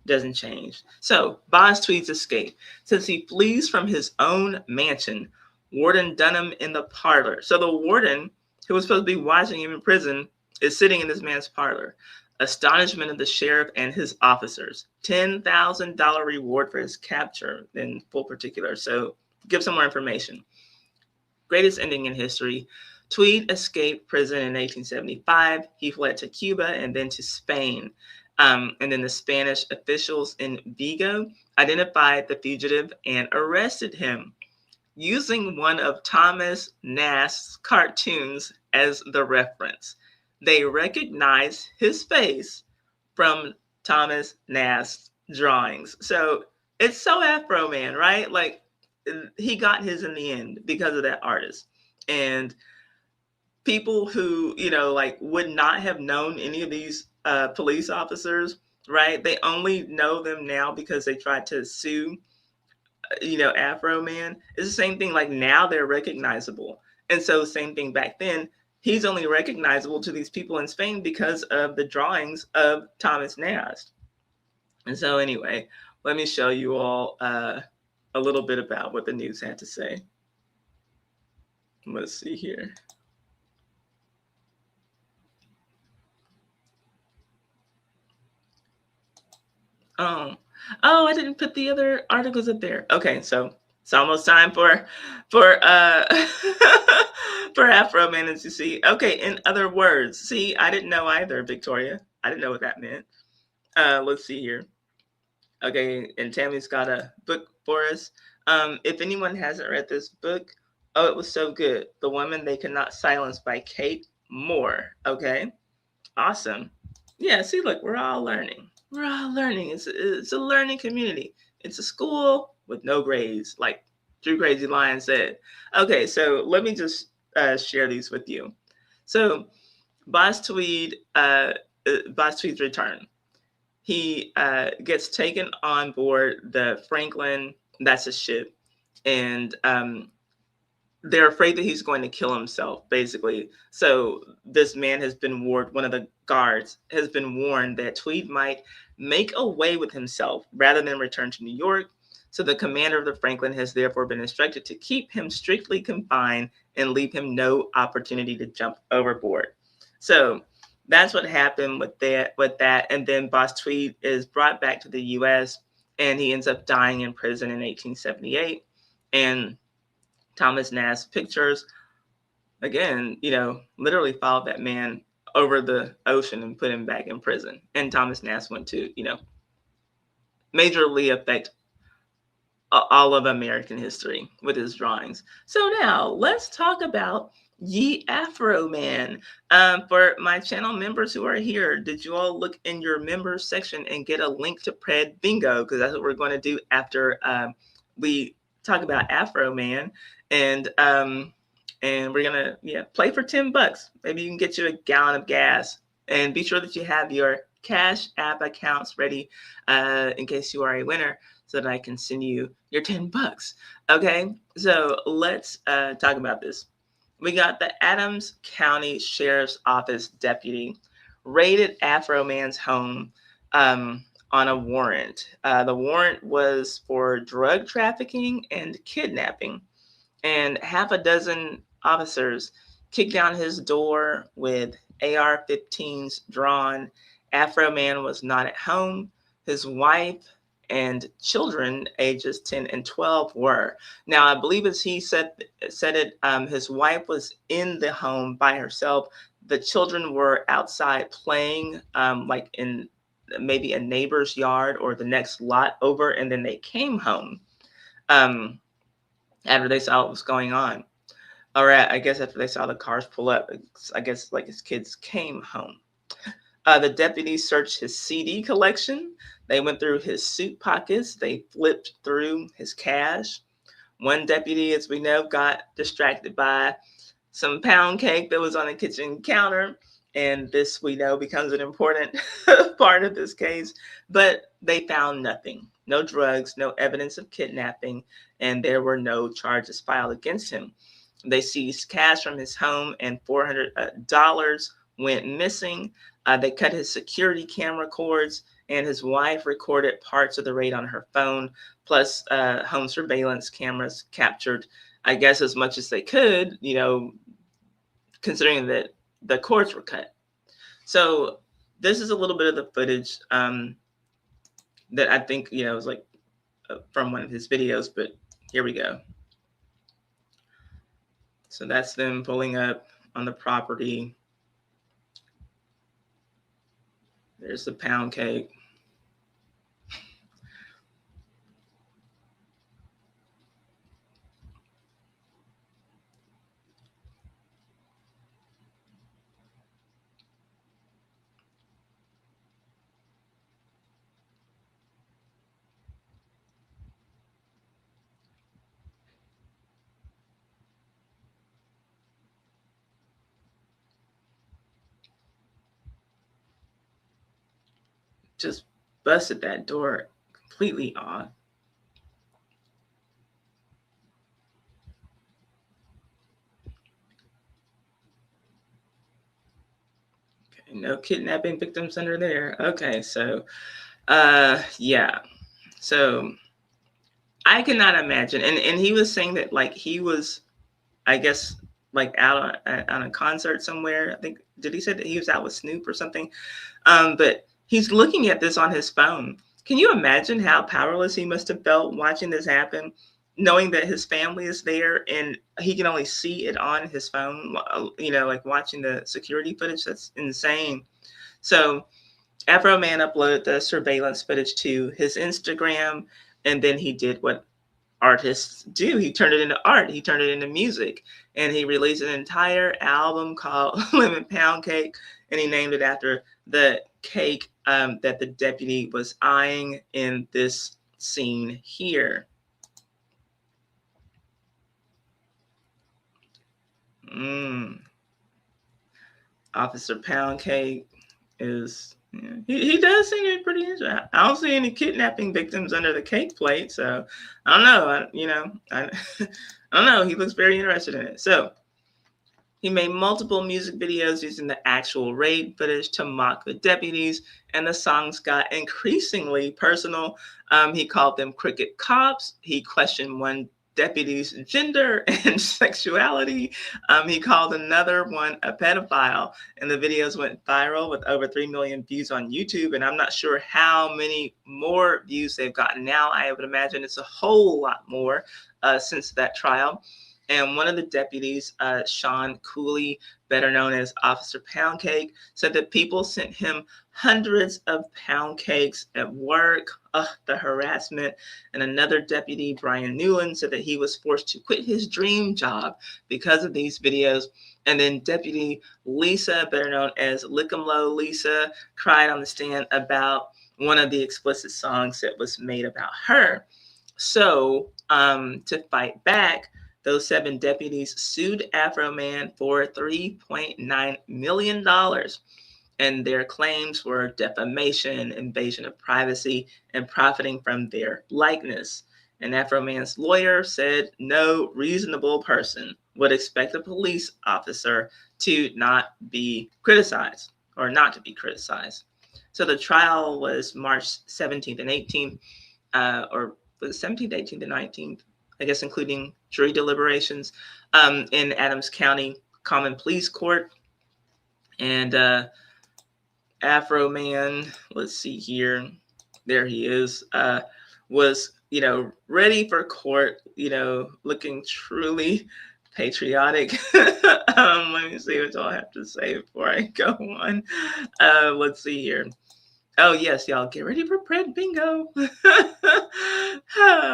doesn't change. So, Boss Tweed's escape. Since he flees from his own mansion, Warden Dunham in the parlor. So, the warden, who was supposed to be watching him in prison, is sitting in this man's parlor. Astonishment of the sheriff and his officers. $10,000 reward for his capture in full particular. So, give some more information. Greatest ending in history. Tweed escaped prison in 1875. He fled to Cuba and then to Spain. And then the Spanish officials in Vigo identified the fugitive and arrested him using one of Thomas Nast's cartoons as the reference. They recognized his face from Thomas Nast's drawings. So it's so Afroman, right? Like he got his in the end because of that artist. And people who, like would not have known any of these police officers, right? They only know them now because they tried to sue, Afroman. It's the same thing. Like now they're recognizable. And so same thing back then. He's only recognizable to these people in Spain because of the drawings of Thomas Nast. And so anyway, let me show you all a little bit about what the news had to say. Let's see here. Oh, I didn't put the other articles up there. Okay, so it's almost time for for Afroman and see. Okay, in other words, see, I didn't know either, Victoria. I didn't know what that meant. Let's see here. Okay, and Tammy's got a book for us. If anyone hasn't read this book, oh, it was so good. The Woman They Could Not Silence by Kate Moore. Okay, awesome. Yeah, see, look, we're all learning. We're all learning. It's a learning community. It's a school with no grades, like Drew Crazy Lion said. Okay, so let me just share these with you. So, Boss Tweed, Boss Tweed's return. He gets taken on board the Franklin. That's a ship, and they're afraid that he's going to kill himself, basically. So this man has been warned, one of the guards has been warned that Tweed might make away with himself rather than return to New York. So the commander of the Franklin has therefore been instructed to keep him strictly confined and leave him no opportunity to jump overboard. So that's what happened with that. And then Boss Tweed is brought back to the US and he ends up dying in prison in 1878. And Thomas Nast pictures, again, literally followed that man over the ocean and put him back in prison. And Thomas Nast went to, majorly affect all of American history with his drawings. So now let's talk about Ye Afroman. For my channel members who are here, did you all look in your members section and get a link to Pred Bingo? Because that's what we're going to do after we talk about Afroman. And we're gonna play for $10. Maybe you can get you a gallon of gas. And be sure that you have your Cash App accounts ready in case you are a winner, so that I can send you your $10. Okay, so let's talk about this. We got the Adams County Sheriff's Office deputy raided Afroman's home on a warrant. The warrant was for drug trafficking and kidnapping, and half a dozen officers kicked down his door with AR-15s drawn. Afroman was not at home. His wife and children ages 10 and 12 were. Now, I believe as he said it, his wife was in the home by herself. The children were outside playing, like in maybe a neighbor's yard or the next lot over, and then they came home after they saw what was going on. Or I guess after they saw the cars pull up, I guess like his kids came home. The deputies searched his CD collection. They went through his suit pockets. They flipped through his cash. One deputy, as we know, got distracted by some pound cake that was on the kitchen counter. And this, we know, becomes an important part of this case. But they found nothing. No drugs, no evidence of kidnapping, and there were no charges filed against him. They seized cash from his home, and $400 went missing. They cut his security camera cords, and his wife recorded parts of the raid on her phone, plus home surveillance cameras captured, I guess, as much as they could, considering that the cords were cut. So this is a little bit of the footage that I think, was like from one of his videos, but here we go. So that's them pulling up on the property. There's the pound cake. Just busted that door completely off. Okay, no kidnapping victims under there. Okay, so yeah. So I cannot imagine. And he was saying that like he was, I guess, like out on a concert somewhere. I think, did he say that he was out with Snoop or something? But he's looking at this on his phone. Can you imagine how powerless he must have felt watching this happen, knowing that his family is there and he can only see it on his phone, like watching the security footage? That's insane. So Afroman uploaded the surveillance footage to his Instagram, and then he did what artists do. He turned it into art. He turned it into music, and he released an entire album called Lemon Pound Cake, and he named it after the cake that the deputy was eyeing in this scene here. Officer Pound Cake is, he does seem to be pretty interesting. I don't see any kidnapping victims under the cake plate, so I don't know. I don't know. He looks very interested in it. So he made multiple music videos using the actual raid footage to mock the deputies, and the songs got increasingly personal. He called them crooked cops. He questioned one deputy's gender and sexuality. He called another one a pedophile, and the videos went viral with over 3 million views on YouTube. And I'm not sure how many more views they've gotten now. I would imagine it's a whole lot more since that trial. And one of the deputies, Sean Cooley, better known as Officer Poundcake, said that people sent him hundreds of pound cakes at work. The harassment. And another deputy, Brian Newland, said that he was forced to quit his dream job because of these videos. And then Deputy Lisa, better known as Lickum Lisa, cried on the stand about one of the explicit songs that was made about her. So to fight back, those 7 deputies sued Afroman for $3.9 million. And their claims were defamation, invasion of privacy, and profiting from their likeness. And Afroman's lawyer said no reasonable person would expect a police officer to not be criticized or not to be criticized. So the trial was March 17th and 18th, or was it 17th, 18th, and 19th? I guess including jury deliberations, in Adams County Common Pleas Court. And Afroman, let's see here. There he is. was, ready for court, looking truly patriotic. Let me see what y'all have to say before I go on. Let's see here. Oh, yes, y'all, get ready for Pred Bingo.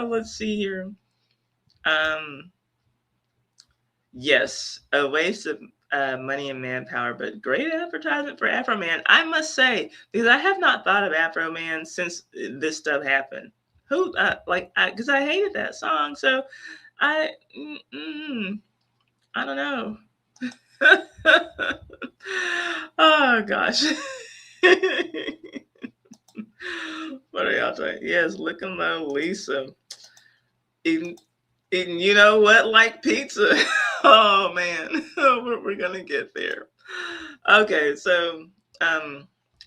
Let's see here. Yes, a waste of money and manpower, but great advertisement for Afroman. I must say, because I have not thought of Afroman since this stuff happened. Who, because I hated that song, so I, I don't know. Oh gosh. What are y'all saying? Yes, Lickum Lisa. Eating, you know what, like pizza. Oh man, we're gonna get there. Okay, so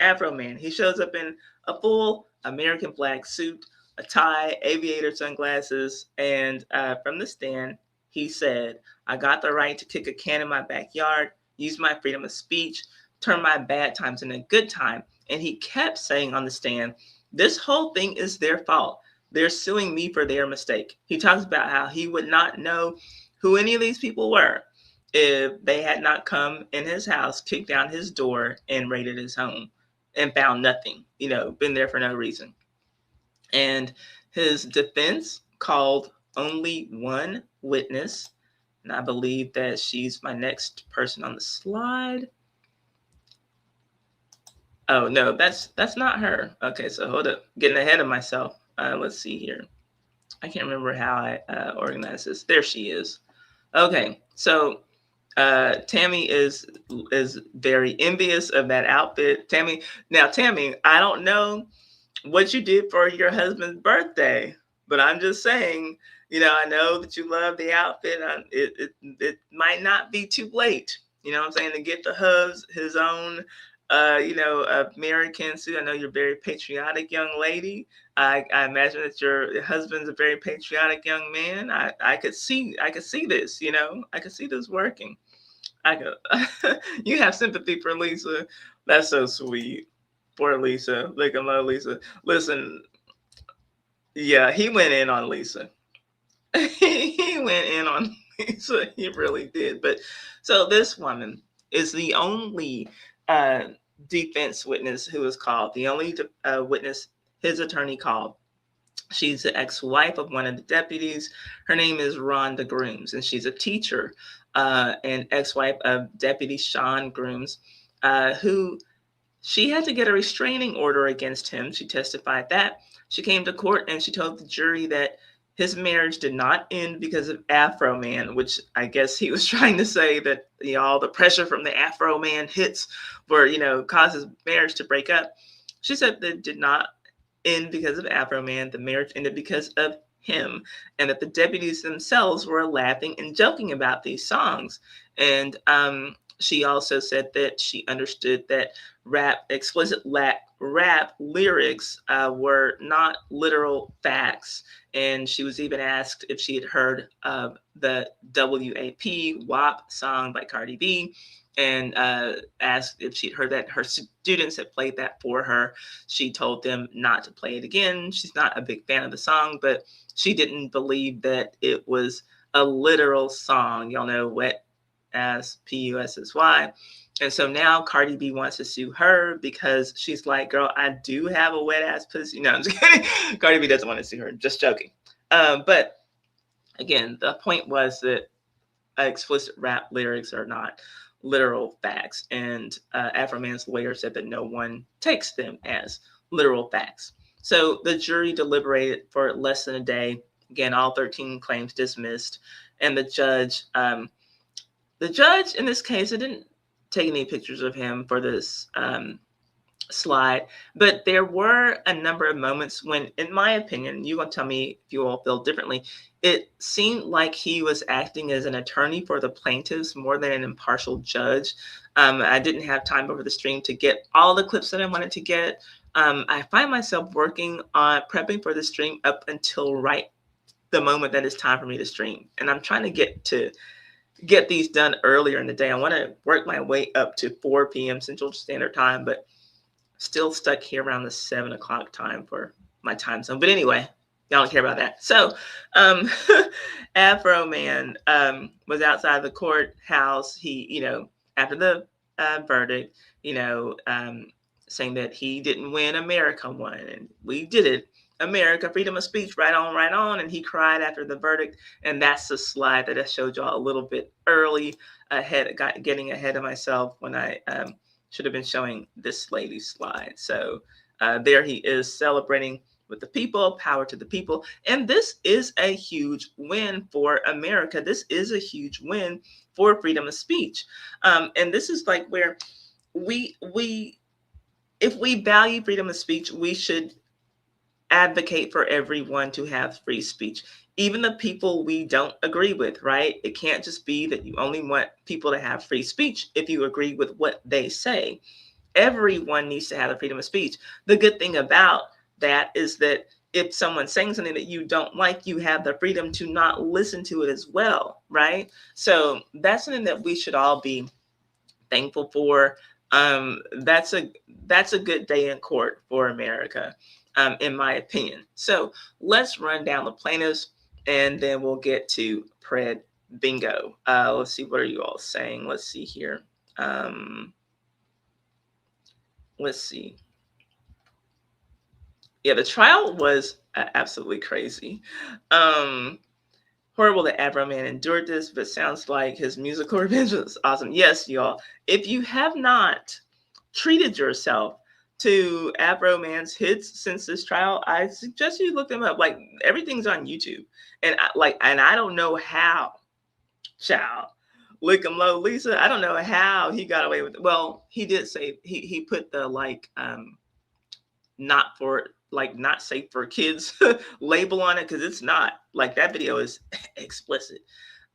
Afroman. He shows up in a full American flag suit, a tie, aviator sunglasses, and from the stand, he said, "I got the right to kick a can in my backyard, use my freedom of speech, turn my bad times into a good time." And he kept saying on the stand, "This whole thing is their fault. They're suing me for their mistake." He talks about how he would not know who any of these people were if they had not come in his house, kicked down his door, and raided his home and found nothing, been there for no reason. And his defense called only one witness, and I believe that she's my next person on the slide. Oh no, that's not her. Okay, so hold up, getting ahead of myself. Let's see here. I can't remember how I organized this. There she is. Okay, so Tammy is very envious of that outfit. Tammy, I don't know what you did for your husband's birthday, but I'm just saying, I know that you love the outfit. It might not be too late. You know what I'm saying, to get the his own, American suit. I know you're a very patriotic young lady. I imagine that your husband's a very patriotic young man. I could see this. I could see this working. I could. You have sympathy for Lisa. That's so sweet. Poor Lisa. Look at my Lisa. Listen, yeah, he went in on Lisa. He went in on Lisa. He really did. But so this woman is the only defense witness who was called. The only witness his attorney called. She's the ex-wife of one of the deputies. Her name is Rhonda Grooms, and she's a teacher and ex-wife of Deputy Sean Grooms, who she had to get a restraining order against him. She testified that. She came to court and she told the jury that his marriage did not end because of Afroman, which I guess he was trying to say that all the pressure from the Afroman hits were, causes marriage to break up. She said that it did not end because of Afroman. The marriage ended because of him, and that the deputies themselves were laughing and joking about these songs. And she also said that she understood that explicit rap lyrics were not literal facts. And she was even asked if she had heard of the WAP song by Cardi B, and asked if she'd heard that her students had played that for her. She told them not to play it again. She's not a big fan of the song, but she didn't believe that it was a literal song. Y'all know wet ass Pussy. And so now Cardi B wants to sue her because she's like, girl, I do have a wet ass pussy. No, I'm just kidding. Cardi B doesn't want to sue her. Just joking. But again, the point was that explicit rap lyrics are not literal facts. And Afroman's lawyer said that no one takes them as literal facts. So the jury deliberated for less than a day. Again, all 13 claims dismissed. And the judge in this case, I didn't take any pictures of him for this slide, but there were a number of moments when, in my opinion, you will tell me if you all feel differently, it seemed like he was acting as an attorney for the plaintiffs more than an impartial judge. I didn't have time over the stream to get all the clips that I wanted to get. I find myself working on prepping for the stream up until right the moment that it's time for me to stream. And I'm trying to get these done earlier in the day. I want to work my way up to 4 p.m. Central Standard Time, but still stuck here around the 7 o'clock time for my time zone. But anyway, Y'all don't care about that. So, Afroman was outside the courthouse. He, after the verdict, saying that he didn't win, America won, and we did it. America, freedom of speech, right on, right on. And he cried after the verdict. And that's the slide that I showed y'all a little bit early, getting ahead of myself when I should have been showing this lady's slide. So there he is celebrating with the people, power to the people. And this is a huge win for America. This is a huge win for freedom of speech. And this is like where we if we value freedom of speech, we should advocate for everyone to have free speech, even the people we don't agree with, right? It can't just be that you only want people to have free speech if you agree with what they say. Everyone needs to have the freedom of speech. The good thing about that is that if someone's saying something that you don't like, you have the freedom to not listen to it as well, right? So that's something that we should all be thankful for. That's a good day in court for America, in my opinion. So let's run down the plaintiffs, and then we'll get to Pred Bingo. Let's see, what are you all saying? Let's see here. Let's see. Yeah, the trial was absolutely crazy. Horrible that Afroman endured this, but sounds like his musical revenge was awesome. Yes, y'all. If you have not treated yourself to Afroman's hits since this trial, I suggest you look them up. Like, everything's on YouTube, and I don't know how, child. Lickum Lisa, I don't know how he got away with it. Well, he did say he put the not safe for kids label on it, because it's not. Like, that video is explicit.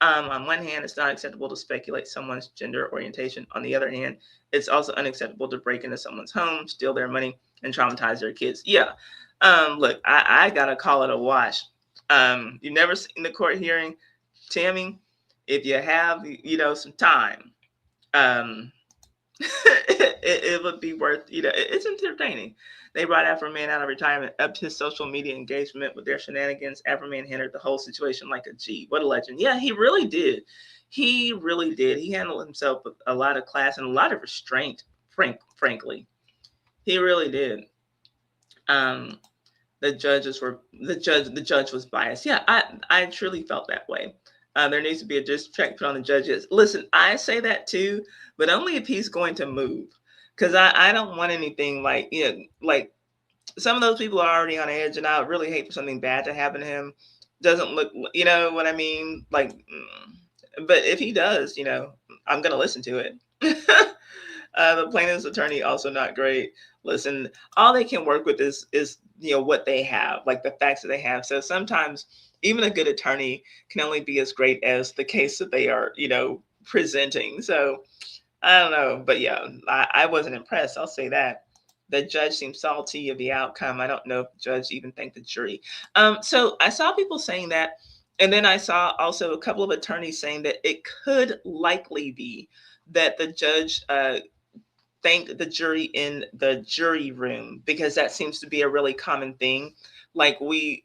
On one hand, it's not acceptable to speculate someone's gender orientation. On the other hand, it's also unacceptable to break into someone's home, steal their money, and traumatize their kids. Yeah. Look, I gotta call it a wash. You've never seen the court hearing, Tammy. If you have, some time, it would be worth, it's entertaining. They brought Afroman out of retirement, upped his social media engagement with their shenanigans. Afroman handled the whole situation like a G. What a legend. Yeah, he really did. He really did. He handled himself with a lot of class and a lot of restraint, frankly. He really did. The judge was biased. Yeah, I truly felt that way. There needs to be a distract put on the judges. Listen, I say that too, but only if he's going to move. Because I don't want anything like some of those people are already on edge, and I would really hate for something bad to happen to him. Doesn't look, you know what I mean? But if he does, I'm going to listen to it. The plaintiff's attorney, also not great. Listen, all they can work with is what they have, like the facts that they have. So sometimes even a good attorney can only be as great as the case that they are, presenting. So I don't know, but yeah, I wasn't impressed. I'll say that. The judge seemed salty of the outcome. I don't know if the judge even thanked the jury. So I saw people saying that, and then I saw also a couple of attorneys saying that it could likely be that the judge thanked the jury in the jury room, because that seems to be a really common thing. Like, we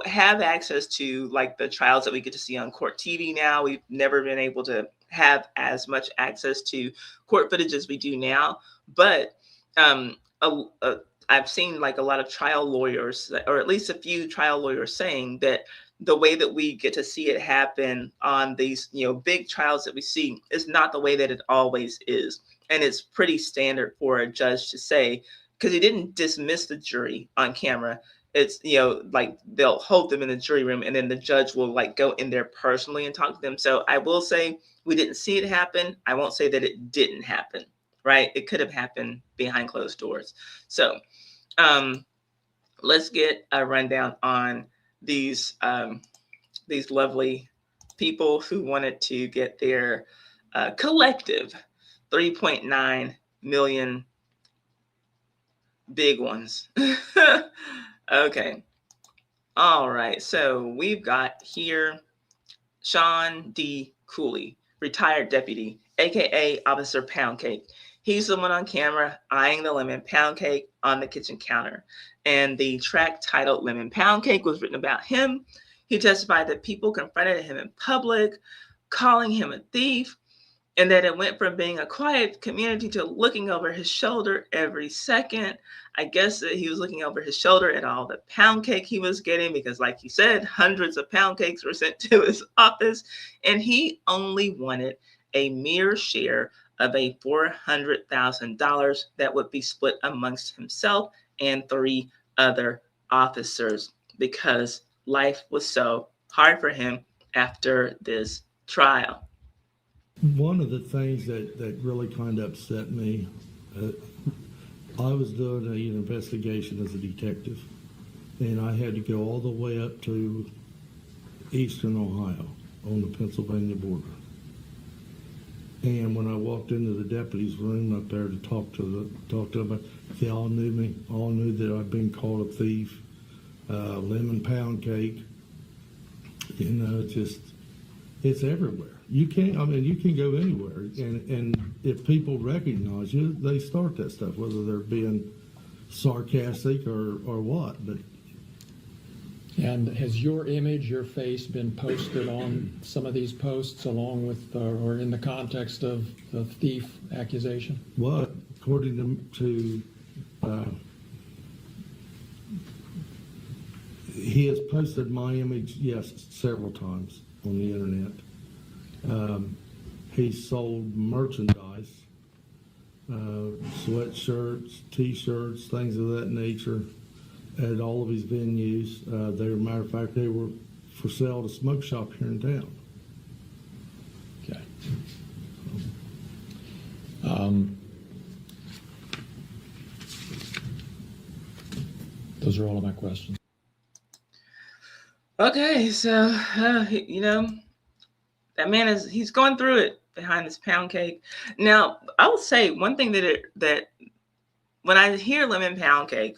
have access to like the trials that we get to see on court TV now. We've never been able to have as much access to court footage as we do now, but I've seen like a lot of trial lawyers, or at least a few trial lawyers, saying that the way that we get to see it happen on these big trials that we see is not the way that it always is. And it's pretty standard for a judge to say, because he didn't dismiss the jury on camera. It's like they'll hold them in the jury room, and then the judge will like go in there personally and talk to them. So I will say we didn't see it happen. I won't say that it didn't happen, right? It could have happened behind closed doors. So let's get a rundown on these lovely people who wanted to get their collective 3.9 million big ones. Okay. All right. So we've got here Sean D. Cooley, retired deputy, aka Officer Poundcake. He's the one on camera eyeing the lemon pound cake on the kitchen counter. And the track titled Lemon Pound Cake was written about him. He testified that people confronted him in public, calling him a thief, and that it went from being a quiet community to looking over his shoulder every second. I guess that he was looking over his shoulder at all the pound cake he was getting because, like he said, hundreds of pound cakes were sent to his office, and he only wanted a mere share of a $400,000 that would be split amongst himself and 3 other officers because life was so hard for him after this trial. One of the things that really kind of upset me, I was doing an investigation as a detective, and I had to go all the way up to eastern Ohio on the Pennsylvania border. And when I walked into the deputies' room up there to talk to them, they all knew me, all knew that I'd been called a thief, lemon pound cake. You know, it's everywhere. You can go anywhere, and if people recognize you, they start that stuff, whether they're being sarcastic or what. But and has your image, your face, been posted on some of these posts along with, or in the context of the thief accusation? What, according to he has posted my image, yes, several times on the internet. He sold merchandise, sweatshirts, T-shirts, things of that nature at all of his venues. They were, matter of fact, they were for sale at a smoke shop here in town. Okay. Those are all of my questions. Okay, so, you know, that man he's going through it behind this pound cake. Now, I will say one thing that when I hear lemon pound cake,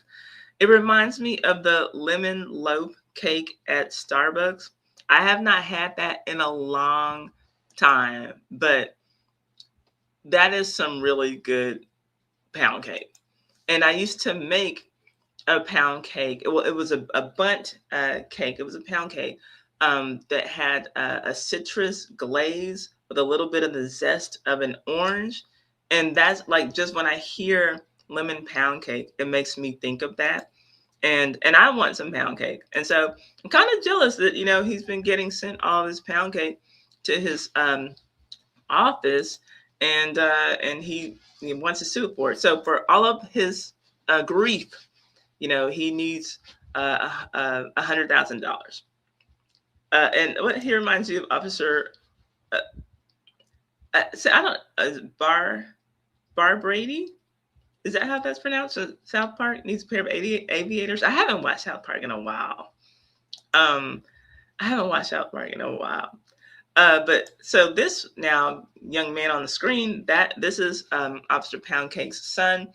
it reminds me of the lemon loaf cake at Starbucks. I have not had that in a long time, but that is some really good pound cake. And I used to make a pound cake. Well, it was a bundt cake. It was a pound cake that had a citrus glaze with a little bit of the zest of an orange. And that's like, just when I hear lemon pound cake, it makes me think of that. And I want some pound cake. And so I'm kind of jealous that, you know, he's been getting sent all this pound cake to his office, and he wants to sue for it. So for all of his grief, you know, he needs $100,000. And what he reminds you of, Officer, so I don't, Bar Brady? Is that how that's pronounced? So South Park needs a pair of aviators. I haven't watched South Park in a while. But so this now young man on the screen, this is Officer Poundcake's son,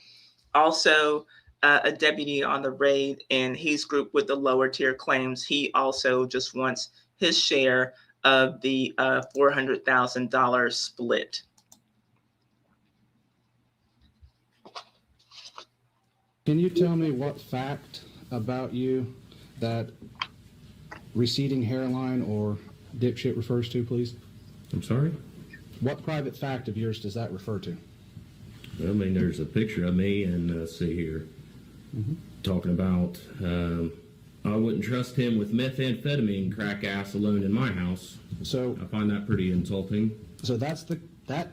also a deputy on the raid, and he's grouped with the lower tier claims. He also just wants his share of the $400,000 split. Can you tell me what fact about you that receding hairline or dipshit refers to, please? I'm sorry? What private fact of yours does that refer to? I mean, there's a picture of me, and see here, talking about I wouldn't trust him with methamphetamine crack ass alone in my house. So I find that pretty insulting. So that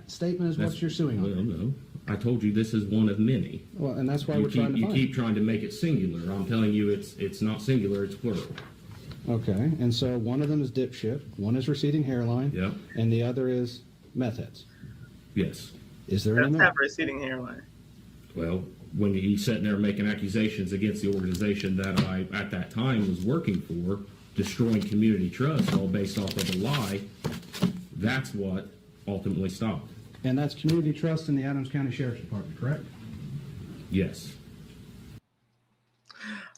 statement is what you're suing on? Well, no. I told you this is one of many. Well, and that's why we're trying to find. You keep trying to make it singular. I'm telling you it's not singular, it's plural. Okay, and so one of them is dipshit, one is receding hairline, Yep. and the other is meth heads. Yes. Is there any That's more? not receding hairline. Well, when he's sitting there making accusations against the organization that I, at that time, was working for, destroying community trust, all based off of a lie, that's what ultimately stopped. And that's community trust in the Adams County Sheriff's Department, correct? Yes.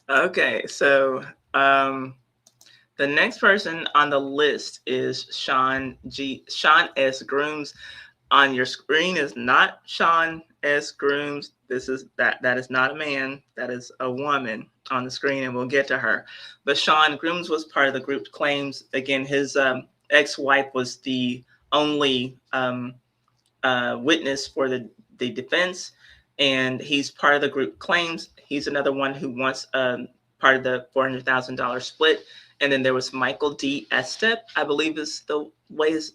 Okay, so the next person on the list is Sean S. Grooms. On your screen is not Sean S. Grooms. That is not a man. That is a woman on the screen, and we'll get to her. But Sean Grooms was part of the group claims. Again, his ex-wife was the only witness for the defense, and he's part of the group claims. He's another one who wants part of the $400,000 split. And then there was Michael D. Estep, I believe is the way is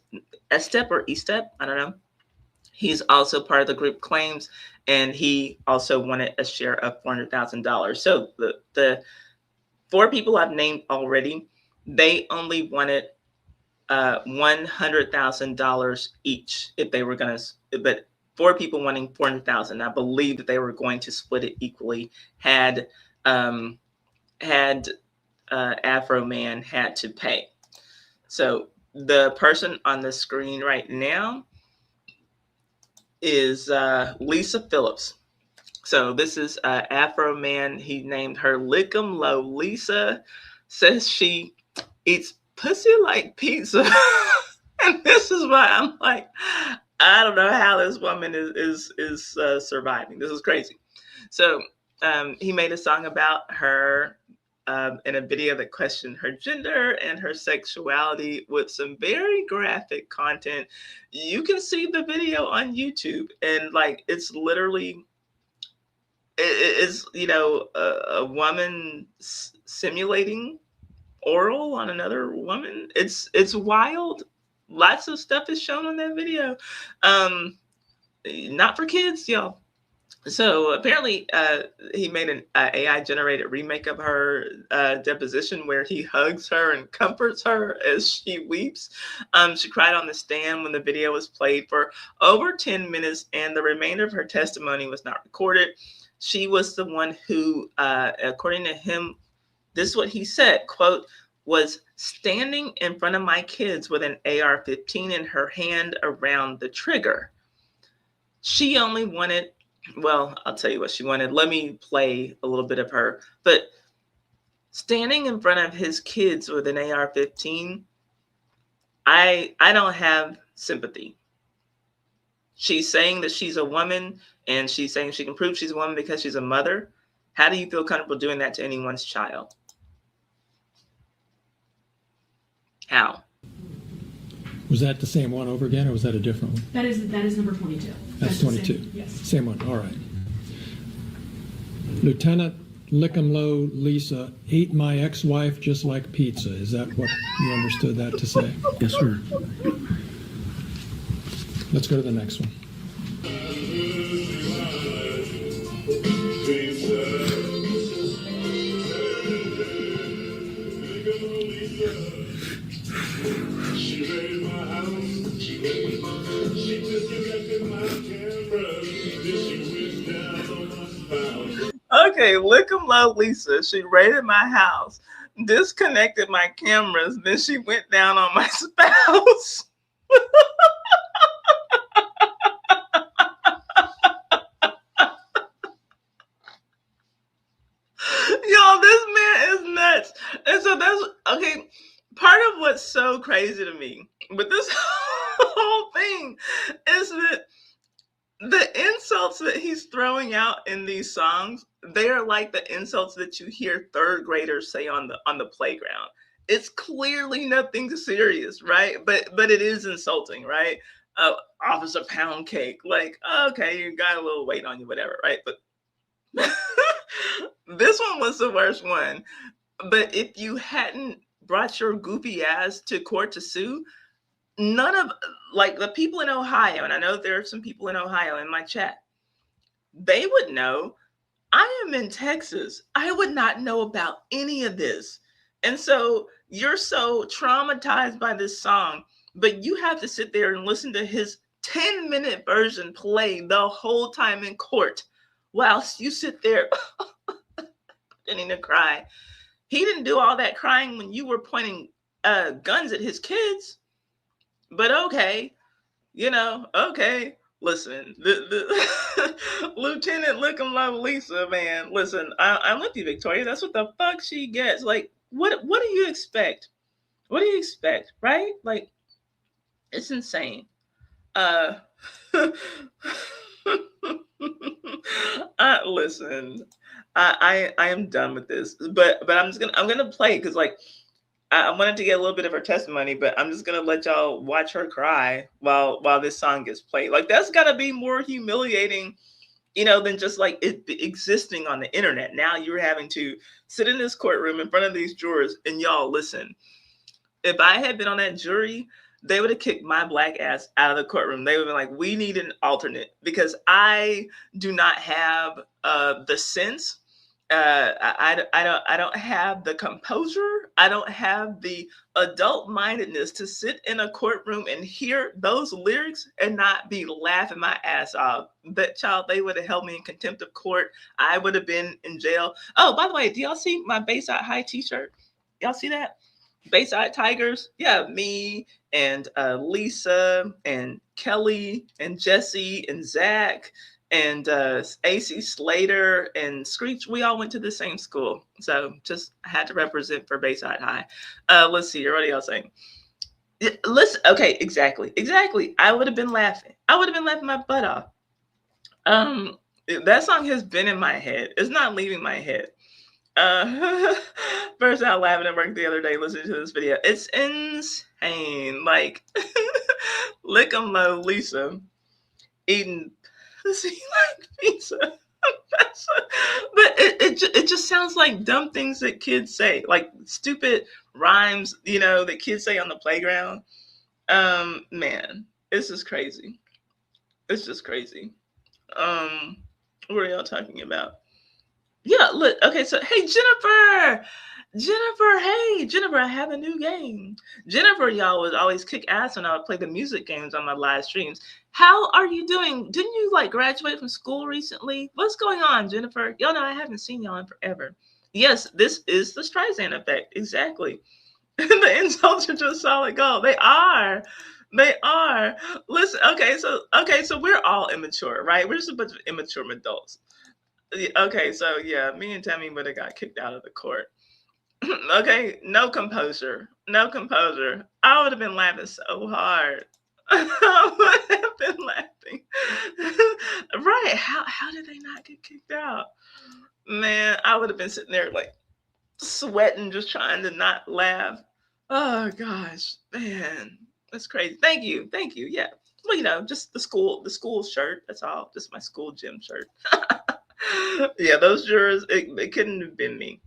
Estep or Estep, I don't know. He's also part of the group claims, and he also wanted a share of $400,000. So the 4 people I've named already, they only wanted $100,000 each if they were going to, but 4 people wanting $400,000. I believe that they were going to split it equally had Afroman had to pay. So the person on the screen right now is Lisa Phillips. So this is Afroman. He named her Lickum Lisa. Says she eats pussy like pizza. And this is why I'm like, I don't know how this woman is surviving. This is crazy. So he made a song about her in a video that questioned her gender and her sexuality with some very graphic content. You can see the video on YouTube, and like it's literally it's a woman simulating oral on another woman. It's wild. Lots of stuff is shown on that video. Not for kids, y'all. So apparently he made an AI generated remake of her deposition where he hugs her and comforts her as she weeps. She cried on the stand when the video was played for over 10 minutes, and the remainder of her testimony was not recorded. She was the one who, according to him, this is what he said, quote, was standing in front of my kids with an AR-15 in her hand around the trigger. She only wanted, well, I'll tell you what she wanted. Let me play a little bit of her. But standing in front of his kids with an AR-15, I don't have sympathy. She's saying that she's a woman, and she's saying she can prove she's a woman because she's a mother. How do you feel comfortable doing that to anyone's child? How? Was that the same one over again, or was that a different one? That is number 22. That's the 22. Same, yes. Same one. All right. Lieutenant Lickum Lisa ate my ex-wife just like pizza. Is that what you understood that to say? Yes, sir. Let's go to the next one. Okay, Lickum Lisa. She raided my house, disconnected my cameras, then she went down on my spouse. Y'all, this man is nuts. And so that's okay. Part of what's so crazy to me with this whole thing is that the insults that he's throwing out in these songs, they are like the insults that you hear third graders say on the playground. It's clearly nothing serious, right? But it is insulting, right? Officer Poundcake, like, okay, you got a little weight on you, whatever, right? But this one was the worst one. But if you hadn't brought your goofy ass to court to sue, none of, like, the people in Ohio, and I know there are some people in Ohio in my chat, they would know. I am in Texas. I would not know about any of this. And so you're so traumatized by this song, but you have to sit there and listen to his 10-minute version play the whole time in court whilst you sit there beginning to cry. He didn't do all that crying when you were pointing guns at his kids. But okay, okay. Listen, the Lieutenant Lickum Lisa, man. Listen, I'm with you, Victoria. That's what the fuck she gets. Like, what do you expect? What do you expect, right? Like, it's insane. Listen, I am done with this, but I'm gonna play because like I wanted to get a little bit of her testimony, but I'm just gonna let y'all watch her cry while this song gets played. Like that's gotta be more humiliating, than just like it existing on the internet. Now you're having to sit in this courtroom in front of these jurors, and y'all listen. If I had been on that jury, they would have kicked my black ass out of the courtroom. They would have been like, "We need an alternate," because I do not have the sense. I don't have the composure. I don't have the adult mindedness to sit in a courtroom and hear those lyrics and not be laughing my ass off. That child, they would have held me in contempt of court. I would have been in jail. Oh, by the way, do y'all see my Bayside High T-shirt? Y'all see that? Bayside Tigers? Yeah, me and Lisa and Kelly and Jesse and Zach and AC Slater and Screech. We all went to the same school, so just had to represent for Bayside High. Let's see, what are y'all saying? Listen, okay, exactly. I would have been laughing. I would have been laughing my butt off. That song has been in my head. It's not leaving my head. First out laughing at work the other day listening to this video. It's insane. Like Lickum Lisa eating pussy like pizza. But it just sounds like dumb things that kids say, like stupid rhymes, that kids say on the playground. Man, it's just crazy. It's just crazy. What are y'all talking about? Yeah, look, okay, so hey, Jennifer, hey, Jennifer, I have a new game. Jennifer, y'all, would always kick ass when I would play the music games on my live streams. How are you doing? Didn't you like graduate from school recently? What's going on, Jennifer? Y'all know I haven't seen y'all in forever. Yes, this is the Streisand effect, exactly. The insults are just solid gold. They are. They are. Listen, okay, so we're all immature, right? We're just a bunch of immature adults. Okay, so yeah, me and Tammy would have got kicked out of the court. Okay, no composure. No composure. I would have been laughing so hard. I would have been laughing. Right. How did they not get kicked out? Man, I would have been sitting there like sweating, just trying to not laugh. Oh gosh, man. That's crazy. Thank you. Thank you. Yeah. Well, just the school shirt. That's all. Just my school gym shirt. Yeah, those jurors, it couldn't have been me.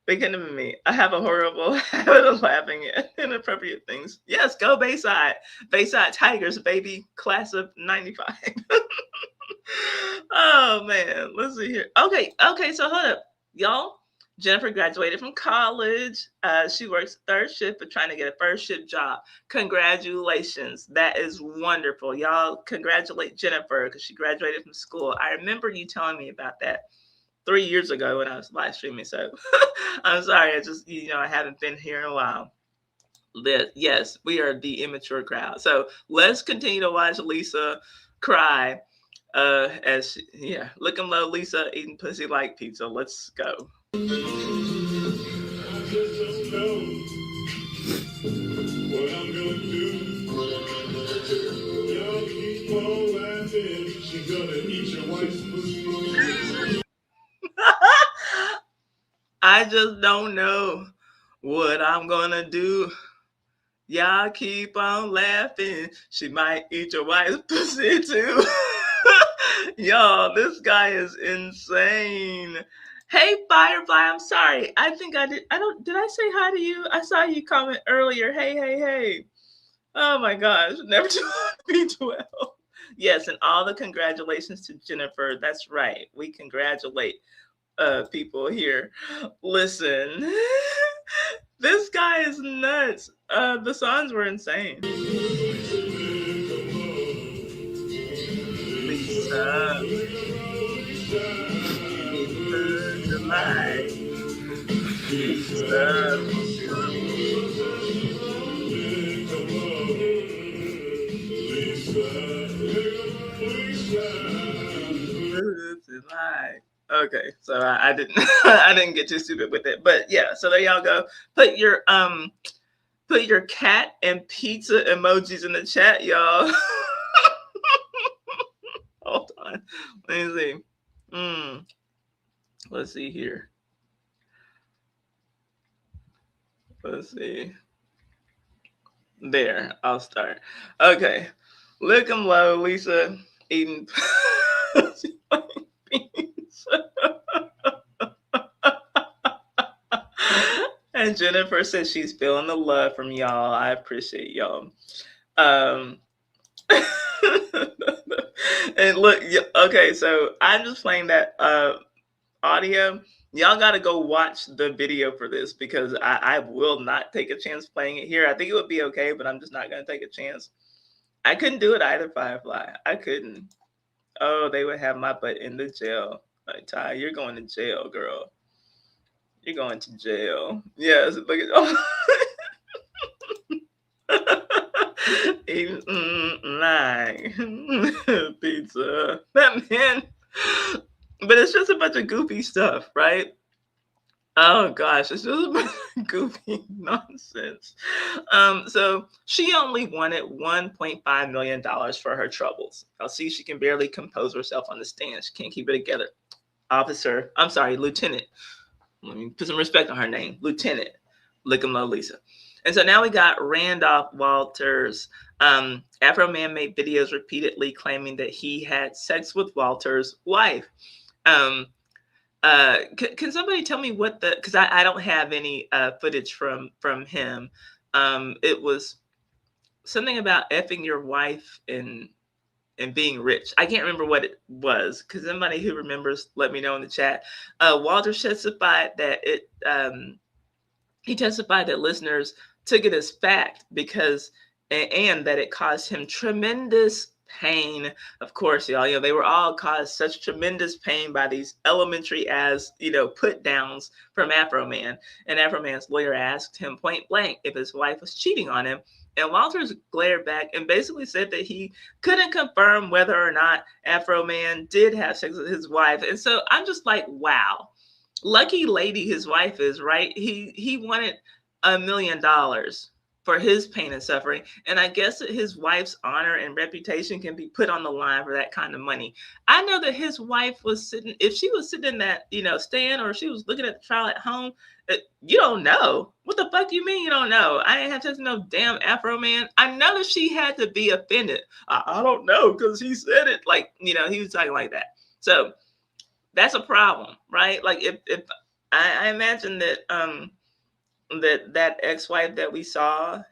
They couldn't have been me. I have a horrible habit of laughing at inappropriate things. Yes, go Bayside. Bayside Tigers, baby. Class of 95. Oh, man. Let's see here. Okay, so hold up. Y'all, Jennifer graduated from college. She works third shift but trying to get a first shift job. Congratulations. That is wonderful. Y'all congratulate Jennifer because she graduated from school. I remember you telling me about that 3 years ago when I was live streaming. So I'm sorry. I just, I haven't been here in a while. Yes, we are the immature crowd. So let's continue to watch Lisa cry as looking low Lisa eating pussy like pizza. Let's go. I just don't know what I'm gonna do. Y'all keep on laughing. She's gonna eat your wife's pussy. I just don't know what I'm gonna do. Y'all keep on laughing. She might eat your wife's pussy too. Y'all, this guy is insane. Hey, Firefly, I'm sorry. I think did I say hi to you? I saw you comment earlier. Hey. Oh my gosh, never too old to be 12. Yes, and all the congratulations to Jennifer. That's right. We congratulate people here. Listen, this guy is nuts. The songs were insane. Lisa, July. Lisa. Okay, so I didn't I didn't get too stupid with it, but yeah. So there y'all go. Put your cat and pizza emojis in the chat, y'all. Hold on, Let me see. Let's see here. Let's see. There, I'll start. Okay. Lickum Lisa eating beans. And Jennifer says she's feeling the love from y'all. I appreciate y'all. Um, and look, okay, so I'm just playing that audio. Y'all got to go watch the video for this because I will not take a chance playing it here. I think it would be okay, but I'm just not going to take a chance. I couldn't do it either, Firefly. I couldn't. Oh, they would have my butt in the jail. Like, Ty, you're going to jail, girl. You're going to jail. Yes, look at like pizza. That man. But it's just a bunch of goofy stuff, right? Oh gosh, it's just a bunch of goofy nonsense. So she only wanted $1.5 million for her troubles. I'll see she can barely compose herself on the stand. She can't keep it together. Lieutenant. Let me put some respect on her name. Lieutenant Lickum Lisa. And so now we got Randolph Walters. Afroman made videos repeatedly claiming that he had sex with Walters' wife. Can somebody tell me what because I don't have any footage from him. It was something about effing your wife and being rich. I can't remember what it was. Because somebody who remembers, let me know in the chat. Walters testified that he testified that listeners took it as fact because and that it caused him tremendous pain. Of course, y'all, they were all caused such tremendous pain by these elementary as, put downs from Afroman. And Afroman's lawyer asked him point blank if his wife was cheating on him. And Walters glared back and basically said that he couldn't confirm whether or not Afroman did have sex with his wife. And so I'm just like, wow, lucky lady his wife is, right? He wanted $1 million for his pain and suffering. And I guess that his wife's honor and reputation can be put on the line for that kind of money. I know that his wife was sitting, if she was sitting in that, stand, or she was looking at the trial at home, you don't know. What the fuck you mean you don't know? I ain't have to no damn Afroman. I know that she had to be offended. I don't know, because he said it like, he was talking like that. So that's a problem, right? Like if I imagine that that ex-wife that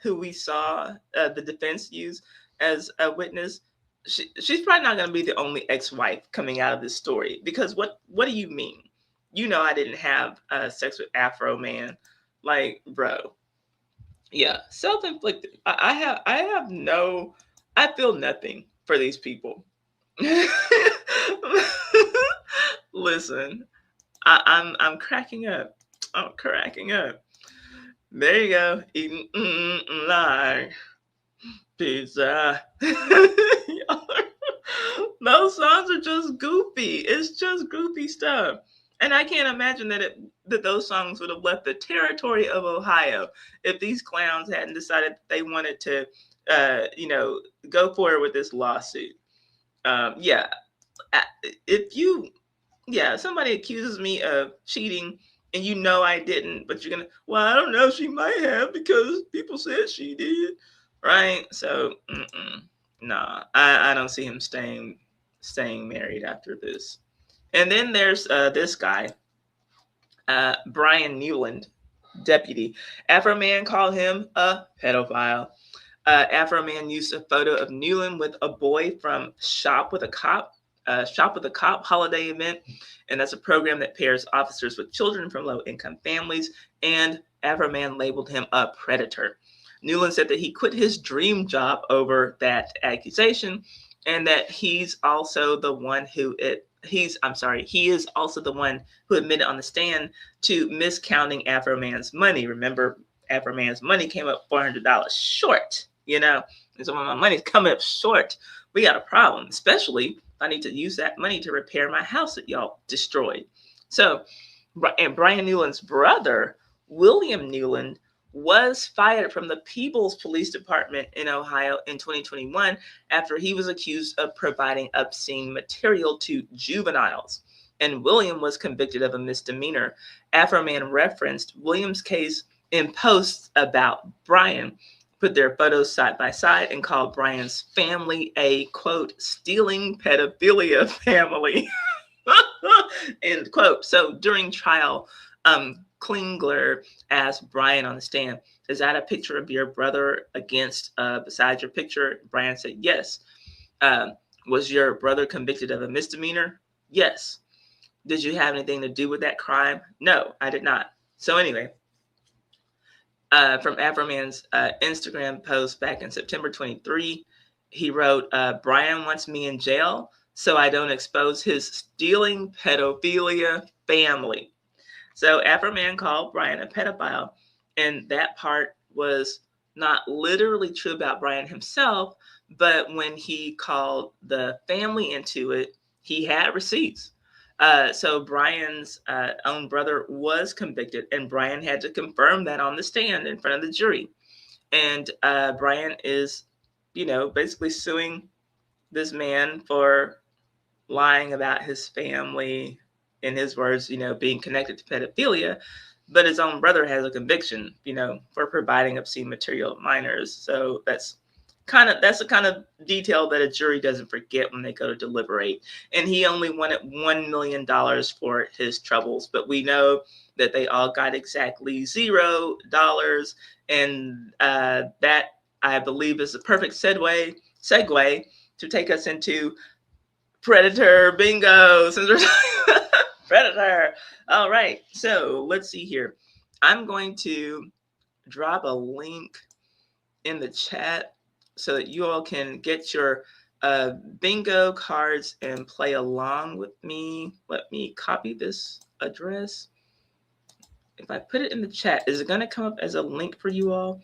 who we saw the defense use as a witness, she's probably not going to be the only ex-wife coming out of this story. Because what do you mean? I didn't have sex with Afroman. Like, bro. Yeah, self-inflicted. I feel nothing for these people. Listen, I'm cracking up. I'm cracking up. There you go, eating like pizza. Those songs are just goofy. It's just goofy stuff. And I can't imagine that those songs would have left the territory of Ohio if these clowns hadn't decided that they wanted to, go forward with this lawsuit. If somebody accuses me of cheating and I didn't, but you're well, I don't know, she might have because people said she did, right? So, nah, I don't see him staying married after this. And then there's this guy, Brian Newland, deputy. Afroman called him a pedophile. Afroman used a photo of Newland with a boy from Shop with a Cop holiday event. And that's a program that pairs officers with children from low-income families. And Afroman labeled him a predator. Newland said that he quit his dream job over that accusation, and that he is also the one who admitted on the stand to miscounting Afroman's money. Remember, Afroman's money came up $400 short, and so when my money's coming up short, we got a problem, especially if I need to use that money to repair my house that y'all destroyed. So, and Brian Newland's brother, William Newland, was fired from the People's Police Department in Ohio in 2021 after he was accused of providing obscene material to juveniles. And William was convicted of a misdemeanor. Afroman referenced William's case in posts about Brian, put their photos side by side, and called Brian's family a, quote, stealing pedophilia family, end quote. So during trial, Klingler asked Brian on the stand, is that a picture of your brother beside your picture? Brian said, yes. Was your brother convicted of a misdemeanor? Yes. Did you have anything to do with that crime? No, I did not. So anyway, from Afroman's Instagram post back in September 23, he wrote, Brian wants me in jail so I don't expose his stealing pedophilia family. So Afroman called Brian a pedophile, and that part was not literally true about Brian himself, but when he called the family into it, he had receipts. So Brian's own brother was convicted, and Brian had to confirm that on the stand in front of the jury. And Brian is, basically suing this man for lying about his family, in his words, being connected to pedophilia, but his own brother has a conviction, for providing obscene material to minors. So that's the kind of detail that a jury doesn't forget when they go to deliberate. And he only wanted $1 million for his troubles, but we know that they all got exactly $0. And that, I believe, is the perfect segue to take us into Predator bingo. Since we're Predator. All right. So let's see here. I'm going to drop a link in the chat so that you all can get your bingo cards and play along with me. Let me copy this address. If I put it in the chat, is it going to come up as a link for you all?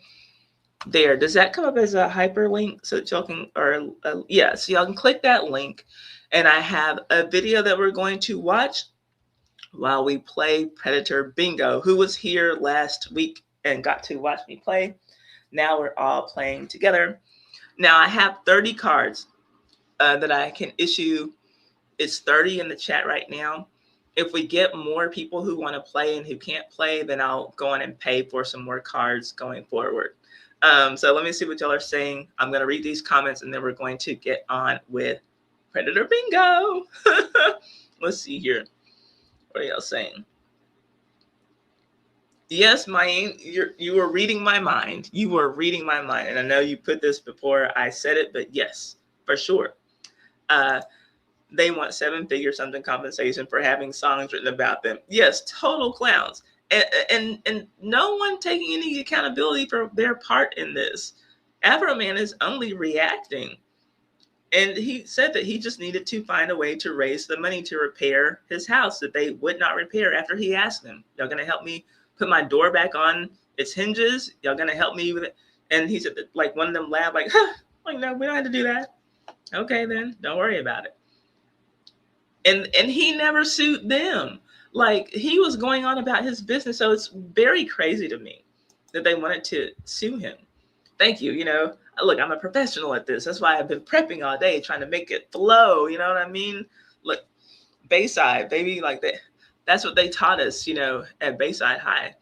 There. Does that come up as a hyperlink so that y'all can, yeah, so y'all can click that link. And I have a video that we're going to watch while we play Predator Bingo. Who was here last week and got to watch me play? Now we're all playing together. Now I have 30 cards that I can issue. It's 30 in the chat right now. If we get more people who want to play and who can't play, then I'll go on and pay for some more cards going forward. So let me see what y'all are saying. I'm going to read these comments and then we're going to get on with Predator Bingo. Let's see here. What are y'all saying? Yes, Mayim, you were reading my mind. You were reading my mind. And I know you put this before I said it, but yes, for sure. They want 7-figure something compensation for having songs written about them. Yes, total clowns. And no one taking any accountability for their part in this. Afroman is only reacting. And he said that he just needed to find a way to raise the money to repair his house that they would not repair after he asked them. Y'all going to help me put my door back on its hinges? Y'all going to help me with it? And he said that, like, one of them laughed like, no, we don't have to do that. Okay, then don't worry about it. And he never sued them. Like, he was going on about his business. So it's very crazy to me that they wanted to sue him. Thank you. Look, I'm a professional at this. That's why I've been prepping all day, trying to make it flow. You know what I mean? Look, Bayside, baby, like that. That's what they taught us, at Bayside High.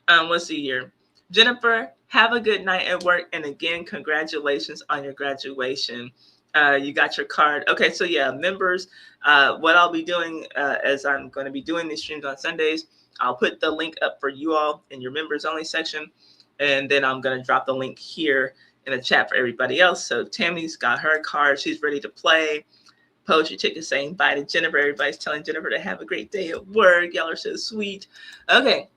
Let's see here. Jennifer, have a good night at work. And again, congratulations on your graduation. You got your card. Okay, so yeah, members, what I'll be doing as I'm going to be doing these streams on Sundays, I'll put the link up for you all in your members only section. And then I'm going to drop the link here in the chat for everybody else. So Tammy's got her card. She's ready to play. Poetry Chick is saying bye to Jennifer. Everybody's telling Jennifer to have a great day at work. Y'all are so sweet. Okay,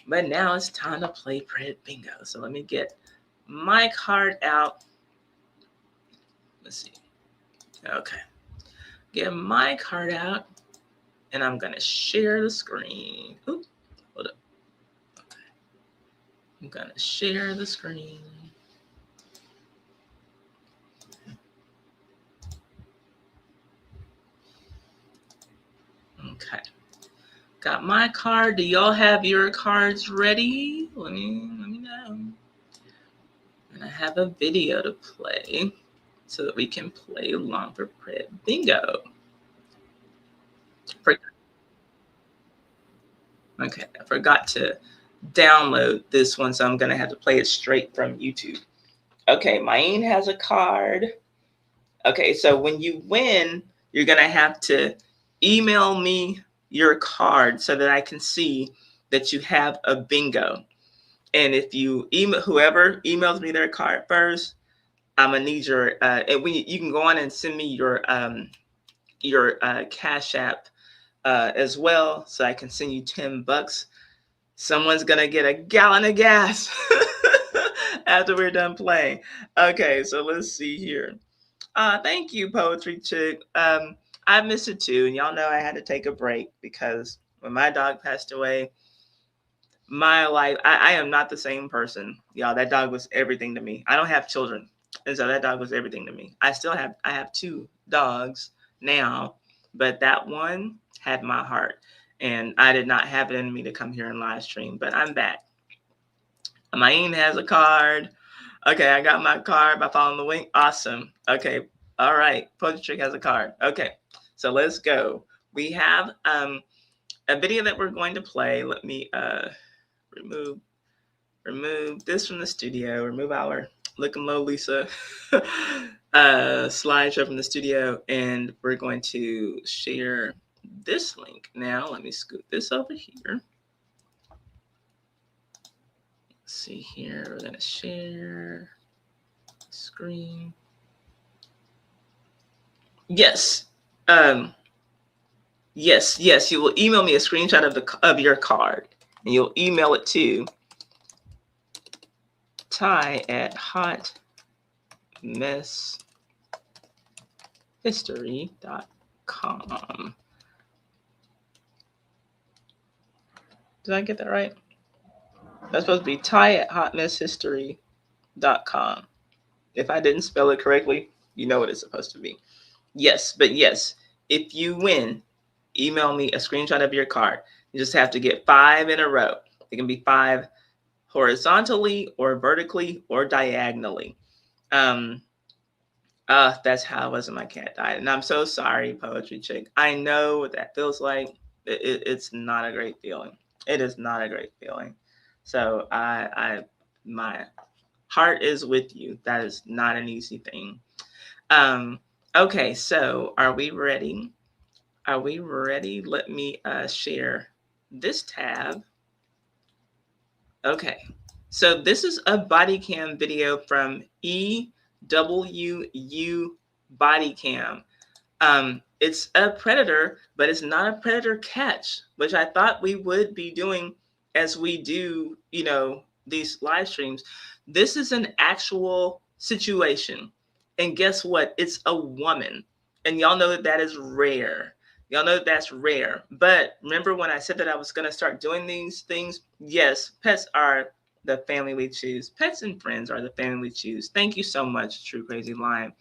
but now it's time to play Predator Bingo. So let me get my card out. Let's see. Okay. Get my card out. And I'm going to share the screen. Oop, hold up. Okay. I'm going to share the screen. Okay. Got my card. Do y'all have your cards ready? Let me know. have a video to play so that we can play along for Prep Bingo. Okay, I forgot to download this one, so I'm going to have to play it straight from YouTube. Okay, Maine has a card. Okay, so when you win, you're going to have to email me your card so that I can see that you have a bingo. And if you email whoever emails me their card first, I'm gonna need your and you can go on and send me your Cash App as well, so I can send you $10. Someone's gonna get a gallon of gas after we're done playing. Okay, so let's see here. Thank you, Poetry Chick. I miss it too, and y'all know I had to take a break because when my dog passed away, my life, I am not the same person. Y'all, that dog was everything to me. I don't have children, and so that dog was everything to me. I have 2 dogs now, but that one had my heart, and I did not have it in me to come here and live stream, but I'm back. Maine has a card. Okay, I got my card by following the link. Awesome. Okay, all right. Poetry Trick has a card. Okay, so let's go. We have a video that we're going to play. Let me remove this from the studio. Remove our Lickum Lisa slideshow from the studio, and we're going to share this link now. Let me scoot this over here. Let's see here. We're gonna share screen. Yes. Yes. You will email me a screenshot of your card, and you'll email it to ty@hotmesshistory.com. Did I get that right? That's supposed to be ty@hotmesshistory.com. If I didn't spell it correctly, you know what it's supposed to be. Yes, but yes, if you win, email me a screenshot of your card. You just have to get 5 in a row. It can be 5 horizontally or vertically or diagonally. That's how it was when my cat died. And I'm so sorry, Poetry Chick. I know what that feels like. It's not a great feeling. It is not a great feeling. So my heart is with you. That is not an easy thing. Okay, so are we ready? Are we ready? Let me share this tab. Okay, so this is a body cam video from EWU Body Cam. It's a predator, but it's not a predator catch, which I thought we would be doing as we do, these live streams. This is an actual situation. And guess what? It's a woman. And y'all know that is rare. Y'all know that's rare. But remember when I said that I was going to start doing these things? Yes, pets are the family we choose. Pets and friends are the family we choose. Thank you so much, True Crazy Lion.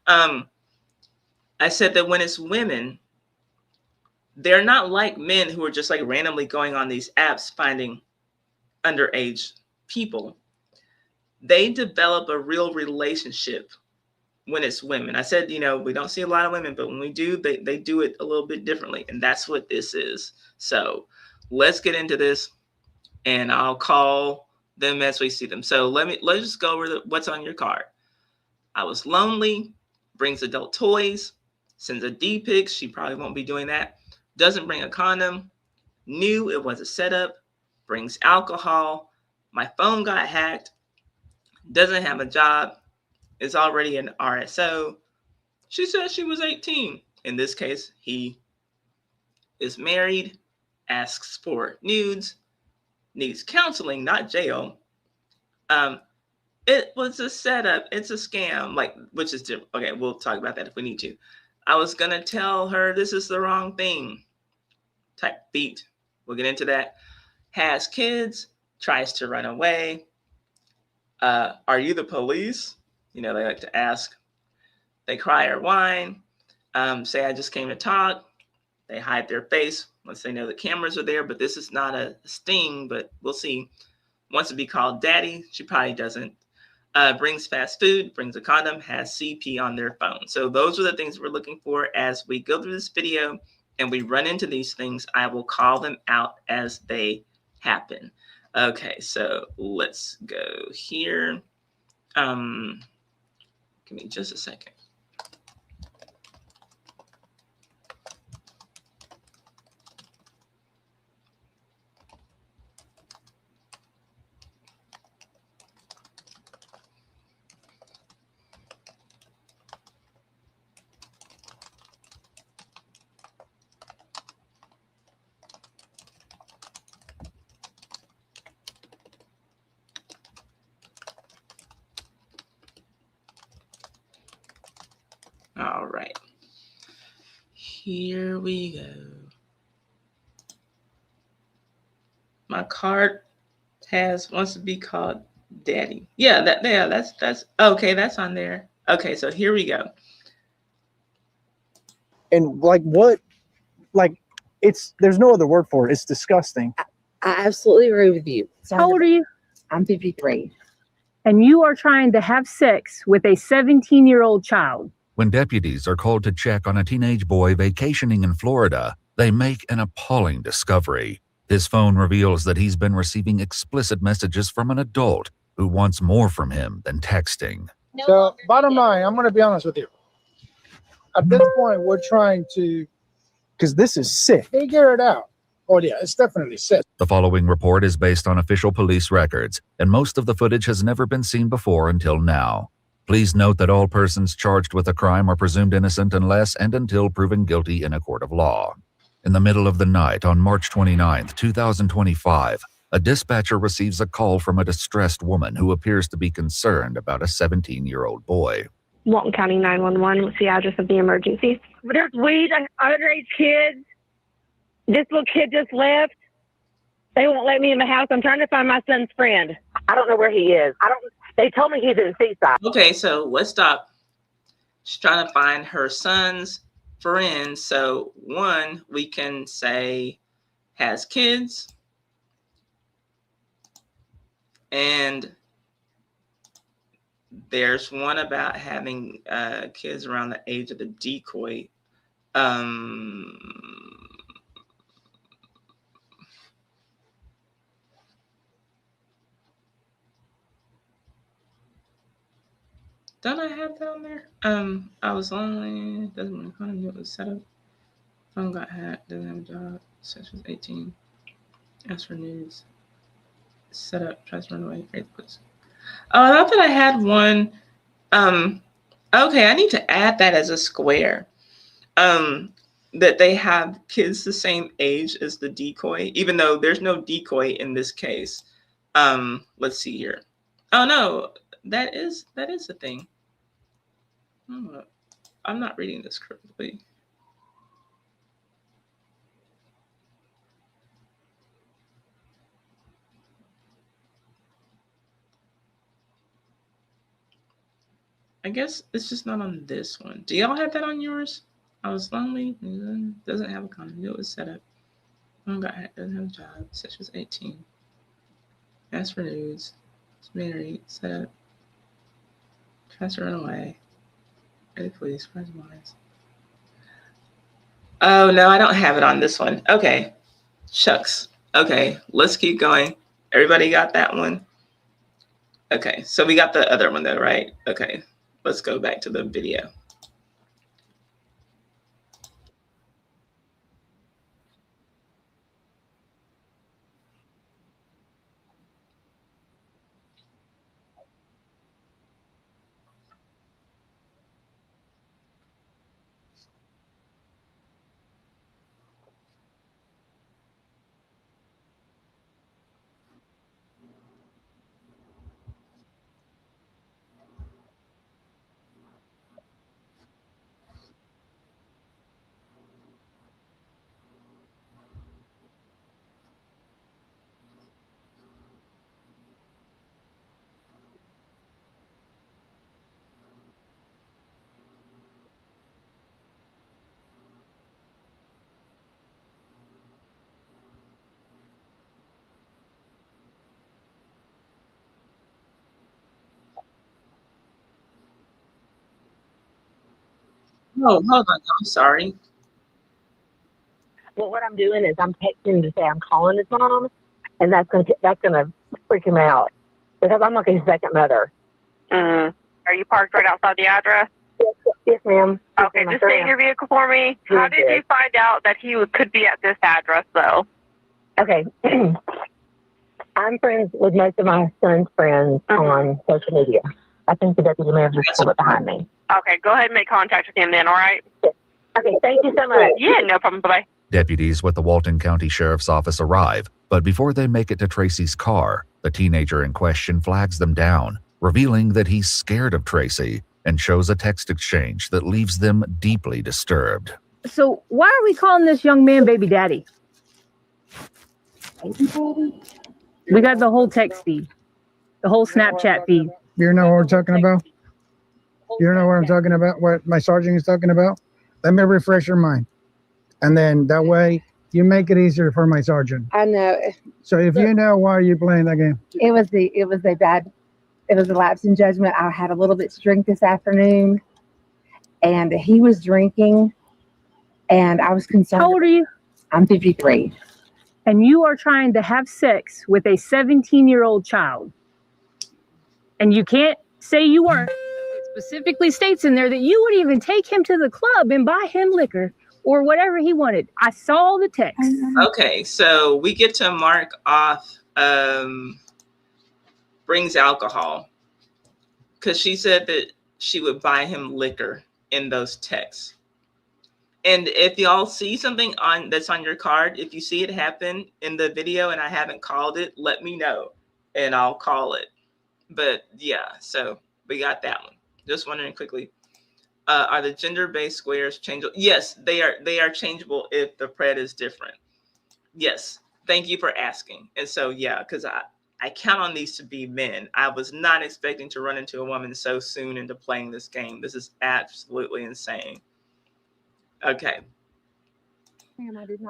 I said that when it's women, they're not like men who are just like randomly going on these apps finding underage people. They develop a real relationship when it's women. I said, we don't see a lot of women, but when we do, they do it a little bit differently. And that's what this is. So let's get into this, and I'll call them as we see them. So let's just go over what's on your card. I was lonely, brings adult toys, sends a D-pic. She probably won't be doing that. Doesn't bring a condom, knew it was a setup, brings alcohol, my phone got hacked, doesn't have a job, is already an RSO. She says she was 18. In this case, he is married, asks for nudes, needs counseling, not jail. It was a setup. It's a scam, which is different. Okay, we'll talk about that if we need to. I was going to tell her this is the wrong thing. Type beat. We'll get into that. Has kids, tries to run away. Are you the police? They like to ask. They cry or whine. Say, I just came to talk. They hide their face once they know the cameras are there, but this is not a sting, but we'll see. Wants to be called daddy. She probably doesn't. brings fast food, brings a condom, has CP on their phone. So those are the things we're looking for. As we go through this video and we run into these things, I will call them out as they happen. Okay, so let's go here. Give me just a second. All right. Here we go. My card wants to be called Daddy. Yeah, that's okay. That's on there. Okay, so here we go. And there's no other word for it. It's disgusting. I absolutely agree with you. How old are you? I'm 53. And you are trying to have sex with a 17-year-old child. When deputies are called to check on a teenage boy vacationing in Florida, they make an appalling discovery. His phone reveals that he's been receiving explicit messages from an adult who wants more from him than texting. So, bottom line, I'm going to be honest with you. At this point, we're trying to, because this is sick, figure it out. Oh, yeah, it's definitely sick. The following report is based on official police records, and most of the footage has never been seen before until now. Please note that all persons charged with a crime are presumed innocent unless and until proven guilty in a court of law. In the middle of the night on March 29, 2025, a dispatcher receives a call from a distressed woman who appears to be concerned about a 17-year-old boy. Walton County 911, what's the address of the emergency? There's weed and underage kids. This little kid just left. They won't let me in the house. I'm trying to find my son's friend. I don't know where he is. They told me he's in Seaside. Okay, so let's stop. She's trying to find her son's friend. So one, we can say has kids. And there's one about having kids around the age of the decoy. Don't I have that on there? I was lonely. Doesn't want to find it was set up. Phone got hacked. Doesn't have a job. Sex was 18. Asked for news. Set up. Tries to run away. Great place. Oh, I thought that I had one. Okay, I need to add that as a square. That they have kids the same age as the decoy, even though there's no decoy in this case. Let's see here. Oh no, that is a thing. Oh, I'm not reading this correctly. I guess it's just not on this one. Do y'all have that on yours? I was lonely. Doesn't have a condom. It was set up. Phone got hacked. Doesn't have a job. Sex was 18. Asked for news. Was married. Set up. Tries to run away. Ready, please. Where's mine? Oh no, I don't have it on this one. Okay. Shucks. Okay, let's keep going. Everybody got that one? Okay, so we got the other one though, right? Okay, let's go back to the video. Oh, hold on. I'm sorry. Well, what I'm doing is I'm texting him to say I'm calling his mom, and that's gonna freak him out because I'm like his second mother. Are you parked right outside the address? Yes, ma'am. Okay, just stay in your vehicle for me. How did you find out that he could be at this address, though? Okay. I'm friends with most of my son's friends on social media. I think the deputy mayor just pulled it behind me. Okay, go ahead and make contact with him then, all right? Okay, thank you so much. Yeah, no problem. Bye-bye. Deputies with the Walton County Sheriff's Office arrive, but before they make it to Tracy's car, the teenager in question flags them down, revealing that he's scared of Tracy and shows a text exchange that leaves them deeply disturbed. So why are we calling this young man baby daddy? We got the whole text feed, the whole Snapchat feed. You know what we're talking about? You know what I'm talking about? What my sergeant is talking about? Let me refresh your mind. And then that way you make it easier for my sergeant. I know. So if you know, why are you playing that game? It was a lapse in judgment. I had a little bit to drink this afternoon, and he was drinking, and I was concerned. How old are you? I'm 53. And you are trying to have sex with a 17-year-old child. And you can't say you weren't. It specifically states in there that you would even take him to the club and buy him liquor or whatever he wanted. I saw the text. Okay, so we get to mark off brings alcohol, because she said that she would buy him liquor in those texts. And if y'all see something that's on your card, if you see it happen in the video and I haven't called it, let me know and I'll call it. But yeah, so we got that one. Just wondering quickly, are the gender-based squares changeable? Yes, they are changeable if the pred is different. Yes, thank you for asking. And so yeah, because I count on these to be men. I was not expecting to run into a woman so soon into playing this game. This is absolutely insane. Okay.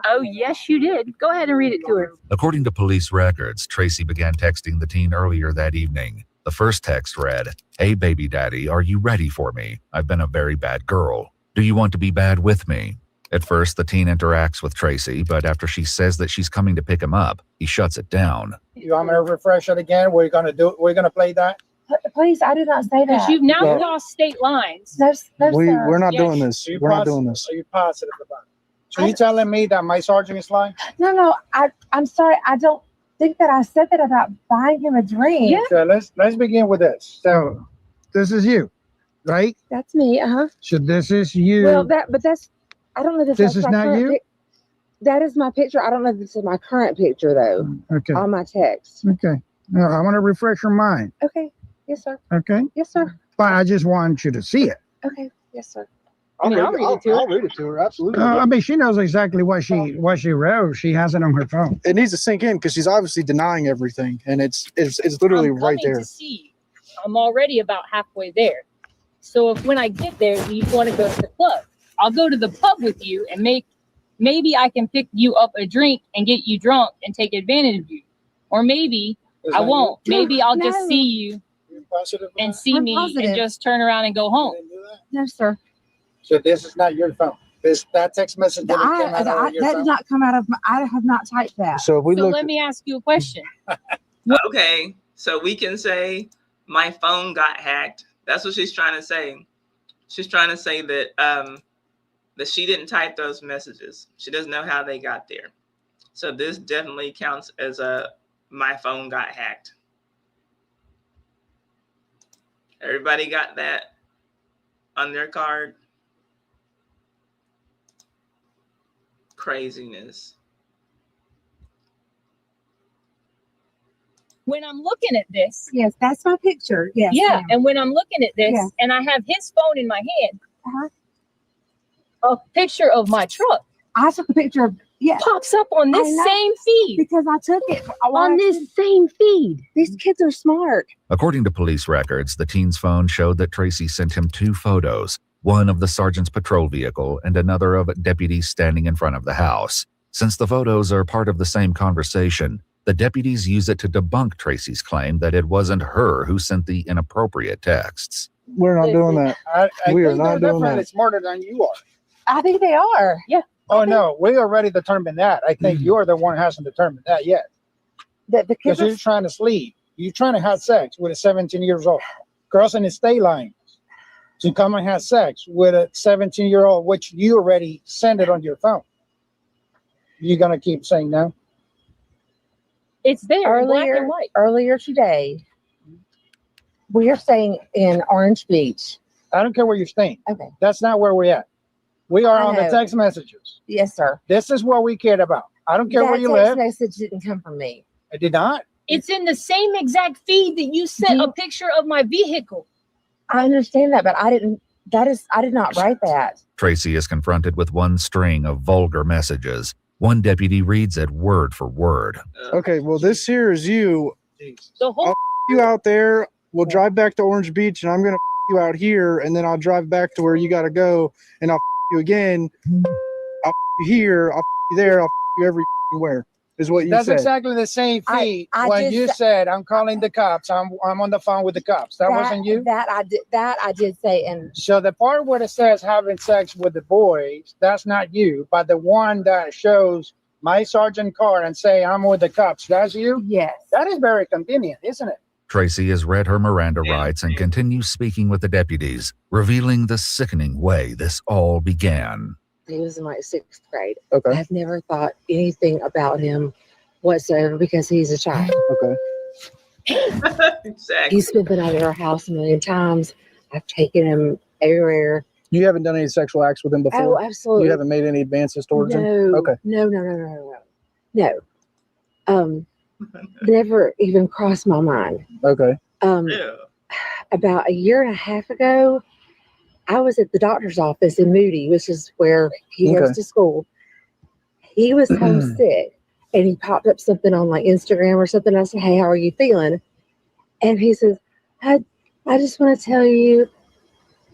Oh, yes, you did. Go ahead and read it to her. According to police records, Tracy began texting the teen earlier that evening. The first text read, "Hey, baby daddy, are you ready for me? I've been a very bad girl. Do you want to be bad with me?" At first, the teen interacts with Tracy, but after she says that she's coming to pick him up, he shuts it down. You want me to refresh it again? We're going to play that? Please, I did not say that. Because you've now crossed state lines. No, sir. We're not Yes. doing this. We're not doing this. Are you positive about it? So you telling me that my sergeant is lying? No, I'm sorry. I don't think that I said that about buying him a drink. Yeah. So let's begin with this. So this is you, right? That's me. So this is you. Well, I don't know if This that's is my not current you? that is my picture. I don't know if this is my current picture though. Okay. On my text. Okay. Now I want to refresh your mind. Okay. Yes, sir. Okay. Yes, sir. But I just want you to see it. Okay. Yes, sir. I'll I'll read it to her. I'll read it to her. Absolutely. I mean, she knows exactly what she wrote. She has it on her phone. It needs to sink in because she's obviously denying everything, and it's literally I'm right coming there. to see you. I'm already about halfway there. So if when I get there, you want to go to the club, I'll go to the pub with you and maybe I can pick you up a drink and get you drunk and take advantage of you. Or maybe I won't. Maybe I'll just see you and see me and just turn around and go home. No, sir. So this is not your phone. That text message didn't come out of your That phone? did not come out of my. I have not typed that. So if we So look, let me ask you a question. Okay, so we can say my phone got hacked. That's what she's trying to say. She's trying to say that that she didn't type those messages. She doesn't know how they got there. So this definitely counts as my phone got hacked. Everybody got that on their card? Craziness. When I'm looking at this, Yes, that's my picture. Yes. yeah, ma'am. and when I'm looking at this Yeah. and I have his phone in my hand, Uh-huh. a picture of my truck I took a picture of. Yes. pops up on this I know. same feed. Because I took it On this same feed. These kids are smart. According to police records, the teen's phone showed that Tracy sent him 2 photos, one of the sergeant's patrol vehicle and another of deputies standing in front of the house. Since the photos are part of the same conversation, the deputies use it to debunk Tracy's claim that it wasn't her who sent the inappropriate texts. We're not doing that. I We are think not they're doing definitely that. smarter than you are. I think they are. Yeah. Oh no, we already determined that. I think you're the one who hasn't determined that yet. The kids Because are you're trying to sleep. You're trying to have sex with a 17 years old. Girls in the state line to come and have sex with a 17-year-old, which you already sent it on your phone. You gonna keep saying no? It's there in black and white. Earlier today, we are staying in Orange Beach. I don't care where you're staying. Okay. That's not where we're at. We are I on the know. text messages. Yes, sir. This is what we cared about. I don't care That where you text live. message didn't come from me. I did not. It's in the same exact feed that you sent a picture of my vehicle. I understand that, but I didn't. I did not write that. Tracy is confronted with one string of vulgar messages. One deputy reads it word for word. Okay, well, this here is you. The whole I'll you out there. We'll drive back to Orange Beach, and I'm gonna you out here, and then I'll drive back to where you gotta go, and I'll you again. I'll you here. I'll you there. I'll you everywhere. Is what you That's said. exactly the same feed I when did you sa- said, "I'm calling the cops. I'm on the phone with the cops." That wasn't you. That I did say, and So the part where it says having sex with the boys, that's not you. But the one that shows my sergeant card and say I'm with the cops, that's you. yes, That is very convenient, isn't it? Tracy has read her Miranda rights and continues speaking with the deputies, revealing the sickening way this all began. he was in like 6th grade. Okay. I've never thought anything about him whatsoever because he's a child. Okay. Exactly. He's spent the night at our house a million times. I've taken him everywhere. You haven't done any sexual acts with him before. Oh, absolutely. You haven't made any advances towards him. No. Okay. No. Never even crossed my mind. Okay. Yeah. About a year and a half ago, I was at the doctor's office in Moody, which is where he goes Okay. to school. He was homesick, and he popped up something on like Instagram or something. I said, "Hey, how are you feeling?" And he says, I just want to tell you,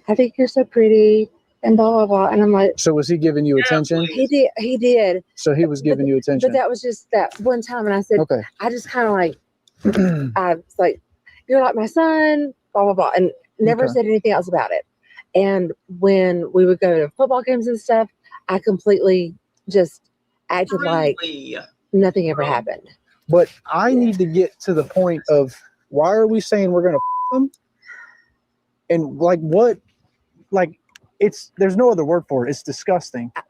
I think you're so pretty," and blah blah blah. And I'm like, So was he giving you attention? he did. So he was giving you attention. But that was just that one time, and I said, Okay. I just kind of like, I was like, "You're like my son," blah blah blah, and never Okay. said anything else about it. And when we would go to football games and stuff, I completely just acted like Really? nothing ever happened. But I need to get to the point of why are we saying we're gonna them? And like what? Like there's no other word for it. It's disgusting. I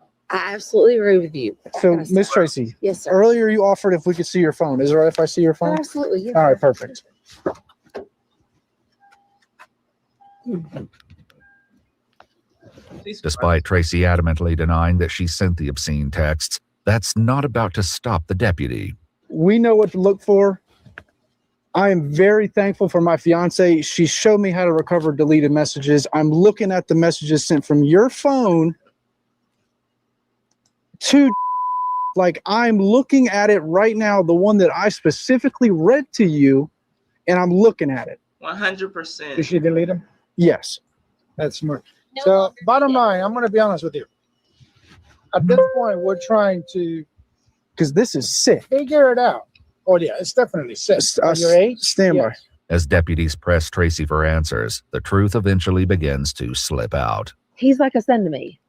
absolutely agree with you. So Miss Tracy, Yes, sir. earlier you offered if we could see your phone. Is it all right if I see your Oh, phone? absolutely. Yes, All right, sir. perfect. Despite Tracy adamantly denying that she sent the obscene texts, that's not about to stop the deputy. We know what to look for. I am very thankful for my fiance. She showed me how to recover deleted messages. I'm looking at the messages sent from your phone to like I'm looking at it right now, the one that I specifically read to you, and I'm looking at it. 100%. Did she delete them? Yes. That's smart. So bottom line, I'm going to be honest with you. At this point, we're trying to Because this is sick. figure it out. Oh yeah, it's definitely sick. At your age, Stand by. yes. As deputies press Tracy for answers, the truth eventually begins to slip out. He's like a son to me.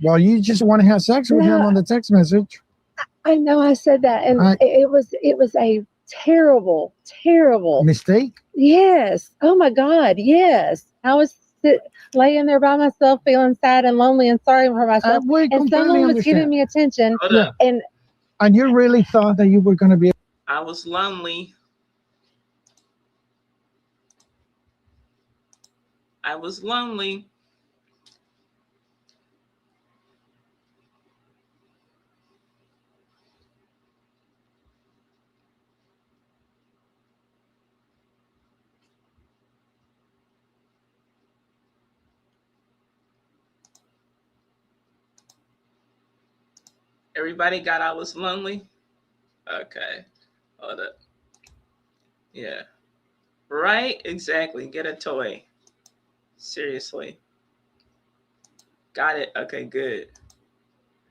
Well, you just want to have sex with him No. on the text message. I know I said that, and it was a terrible Mistake? Yes. Oh my God. Yes. I was laying there by myself, feeling sad and lonely and sorry for myself, we and completely someone was giving understand. me attention, Hold up. and you really thought that you were going to be. I was lonely. I was lonely. Everybody got I was lonely? Okay. Hold up. Yeah. Right? Exactly. Get a toy. Seriously. Got it. Okay, good.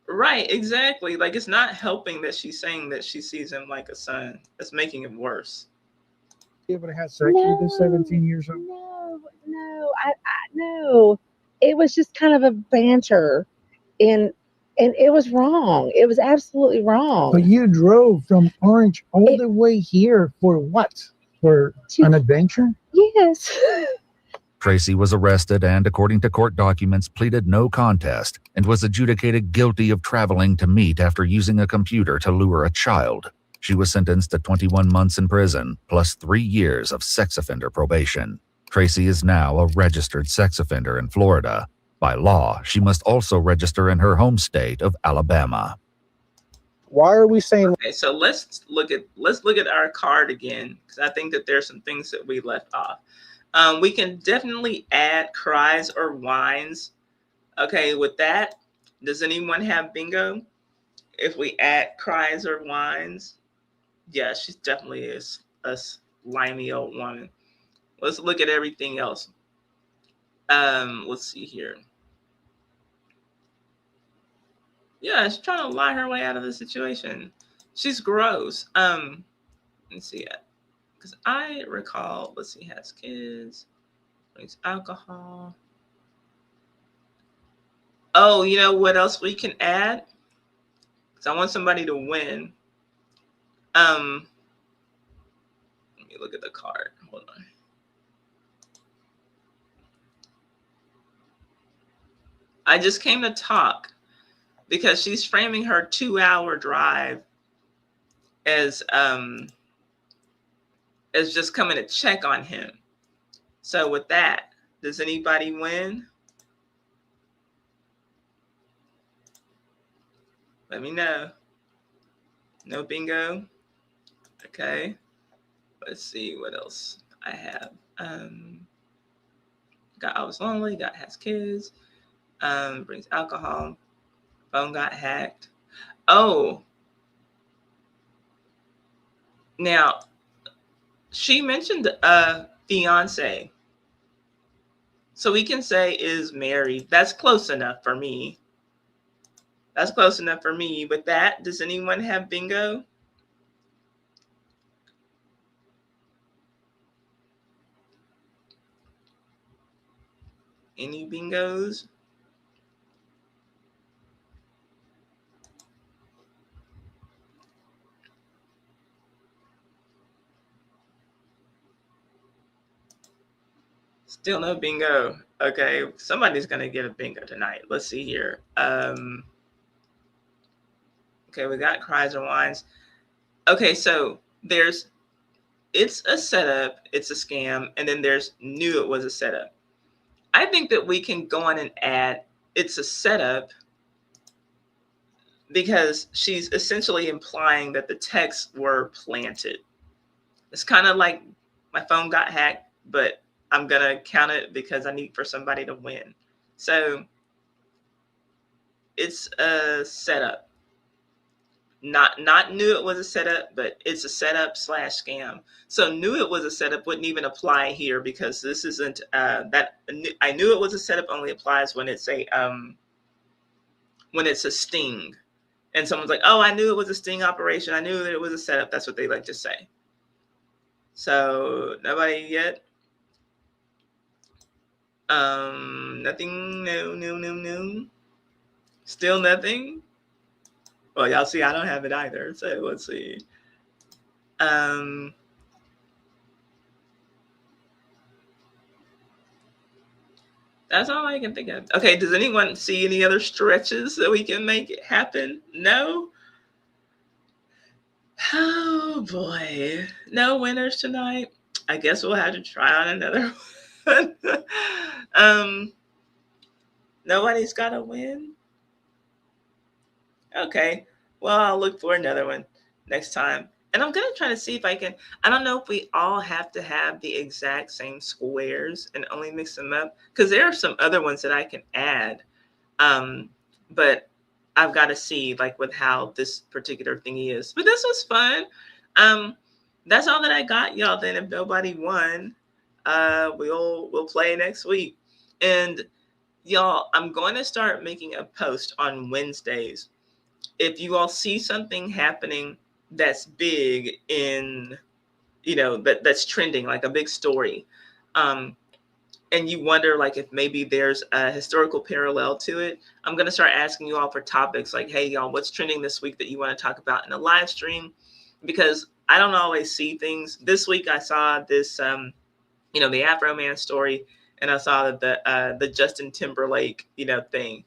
Right, exactly. Like, it's not helping that she's saying that she sees him like a son. That's making it worse. Able to have sex with this 17 years old. no. It was just kind of a banter, and it was wrong. It was absolutely wrong. But you drove from Orange all the way here for what? For an adventure? Yes. Tracy was arrested and, according to court documents, pleaded no contest and was adjudicated guilty of traveling to meet after using a computer to lure a child. She was sentenced to 21 months in prison, plus 3 years of sex offender probation. Tracy is now a registered sex offender in Florida. By law, she must also register in her home state of Alabama. Why are we saying? Okay, so let's look at our card again, because I think that there's some things that we left off. We can definitely add cries or whines. Okay, with that, does anyone have bingo? If we add cries or whines, yeah, she definitely is a slimy old woman. Let's look at everything else. Let's see here. Yeah, she's trying to lie her way out of the situation. She's gross. Let's see it. Because I recall, let's see, has kids, drinks alcohol. Oh, you know what else we can add? Because I want somebody to win. Let me look at the card. Hold on. I just came to talk because she's framing her 2-hour drive as just coming to check on him. So with that, does anybody win? Let me know. No bingo? Okay. Let's see what else I have. Got I was lonely, got has kids, brings alcohol, phone got hacked. Oh. Now, she mentioned fiance. So we can say is married. That's close enough for me. That's close enough for me. With that, does anyone have bingo? Any bingos? Still no bingo. Okay, somebody's gonna get a bingo tonight. Let's see here. Okay, we got cries or whines. Okay, so it's a setup, it's a scam, and then there's knew it was a setup. I think that we can go on and add it's a setup because she's essentially implying that the texts were planted. It's kind of like my phone got hacked, but I'm going to count it because I need for somebody to win. So it's a setup. Not knew it was a setup, but it's a setup / scam. So knew it was a setup wouldn't even apply here because this isn't that I knew it was a setup only applies when it's a sting. And someone's like, oh, I knew it was a sting operation. I knew that it was a setup. That's what they like to say. So nobody yet. Nothing. No. Still nothing. Well, y'all see, I don't have it either. So let's see. That's all I can think of. Okay, does anyone see any other stretches that we can make it happen? No? Oh boy. No winners tonight. I guess we'll have to try on another one. Nobody's got a win? Okay. Well, I'll look for another one next time. And I'm going to try to see if I can. I don't know if we all have to have the exact same squares and only mix them up. Because there are some other ones that I can add. But I've got to see like with how this particular thingy is. But this was fun. That's all that I got, y'all. Then if nobody won, we'll play next week. And y'all, I'm going to start making a post on Wednesdays. If you all see something happening that's big in, that's trending, like a big story, and you wonder like if maybe there's a historical parallel to it, I'm going to start asking you all for topics like, hey, y'all, what's trending this week that you want to talk about in a live stream? Because I don't always see things. This week I saw this, the Afroman story, and I saw that the Justin Timberlake, thing.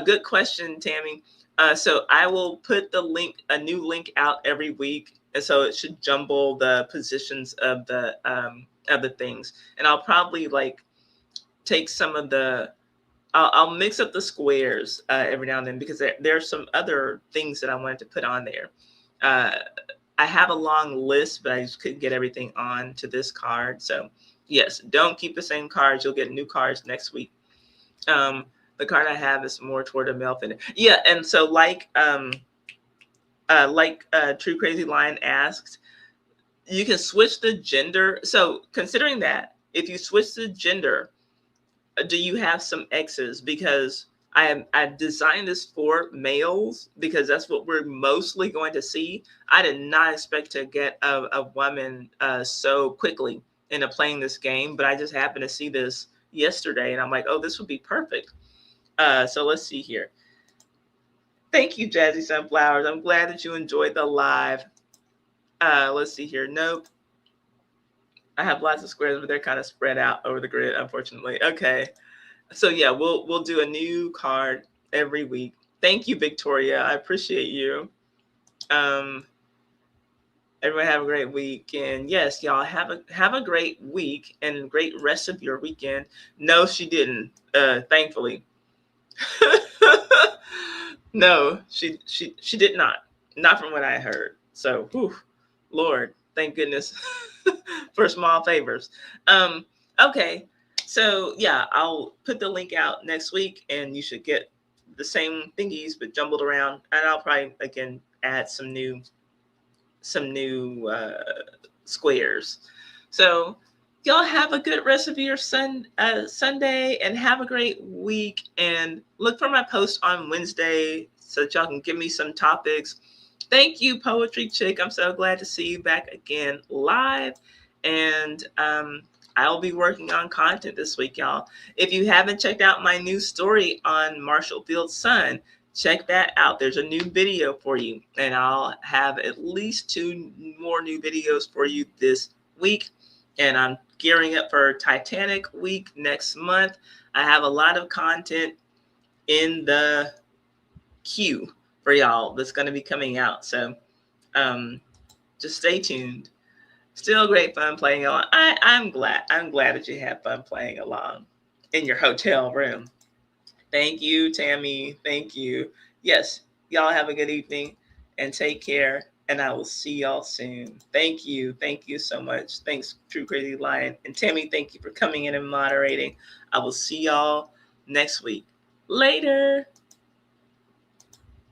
Good question, Tammy. So I will put a new link out every week, and so it should jumble the positions of the things, and I'll probably like take some of the. I'll mix up the squares every now and then because there's some other things that I wanted to put on there. I have a long list, but I just couldn't get everything on to this card. So yes, don't keep the same cards. You'll get new cards next week. The card I have is more toward a male figure. Yeah, and so like True Crazy Lion asked, you can switch the gender. So considering that, if you switch the gender, do you have some X's? Because I've designed this for males because that's what we're mostly going to see. I did not expect to get a woman so quickly into playing this game, but I just happened to see this yesterday, and I'm like, oh, this would be perfect. So let's see here. Thank you, Jazzy Sunflowers. I'm glad that you enjoyed the live. Let's see here. Nope. I have lots of squares, but they're kind of spread out over the grid, unfortunately. Okay. So yeah, we'll do a new card every week. Thank you, Victoria. I appreciate you. Everyone have a great week. And yes, y'all have a great week and great rest of your weekend. No, she didn't, thankfully. No, she did not. Not from what I heard. So, whew, Lord, thank goodness for small favors. Okay, so yeah, I'll put the link out next week, and you should get the same thingies but jumbled around. And I'll probably again add some new squares. So y'all have a good rest of your Sunday, and have a great week, and look for my post on Wednesday so that y'all can give me some topics. Thank you, Poetry Chick. I'm so glad to see you back again live, and I'll be working on content this week, y'all. If you haven't checked out my new story on Marshall Field's son, check that out. There's a new video for you, and I'll have at least 2 more new videos for you this week. And I'm gearing up for Titanic week next month. I have a lot of content in the queue for y'all that's going to be coming out. So just stay tuned. Still great fun playing along. I'm glad that you had fun playing along in your hotel room. Thank you, Tammy. Thank you. Yes, y'all have a good evening and take care. And I will see y'all soon. Thank you. Thank you so much. Thanks, True Crazy Lion. And Tammy, thank you for coming in and moderating. I will see y'all next week. Later.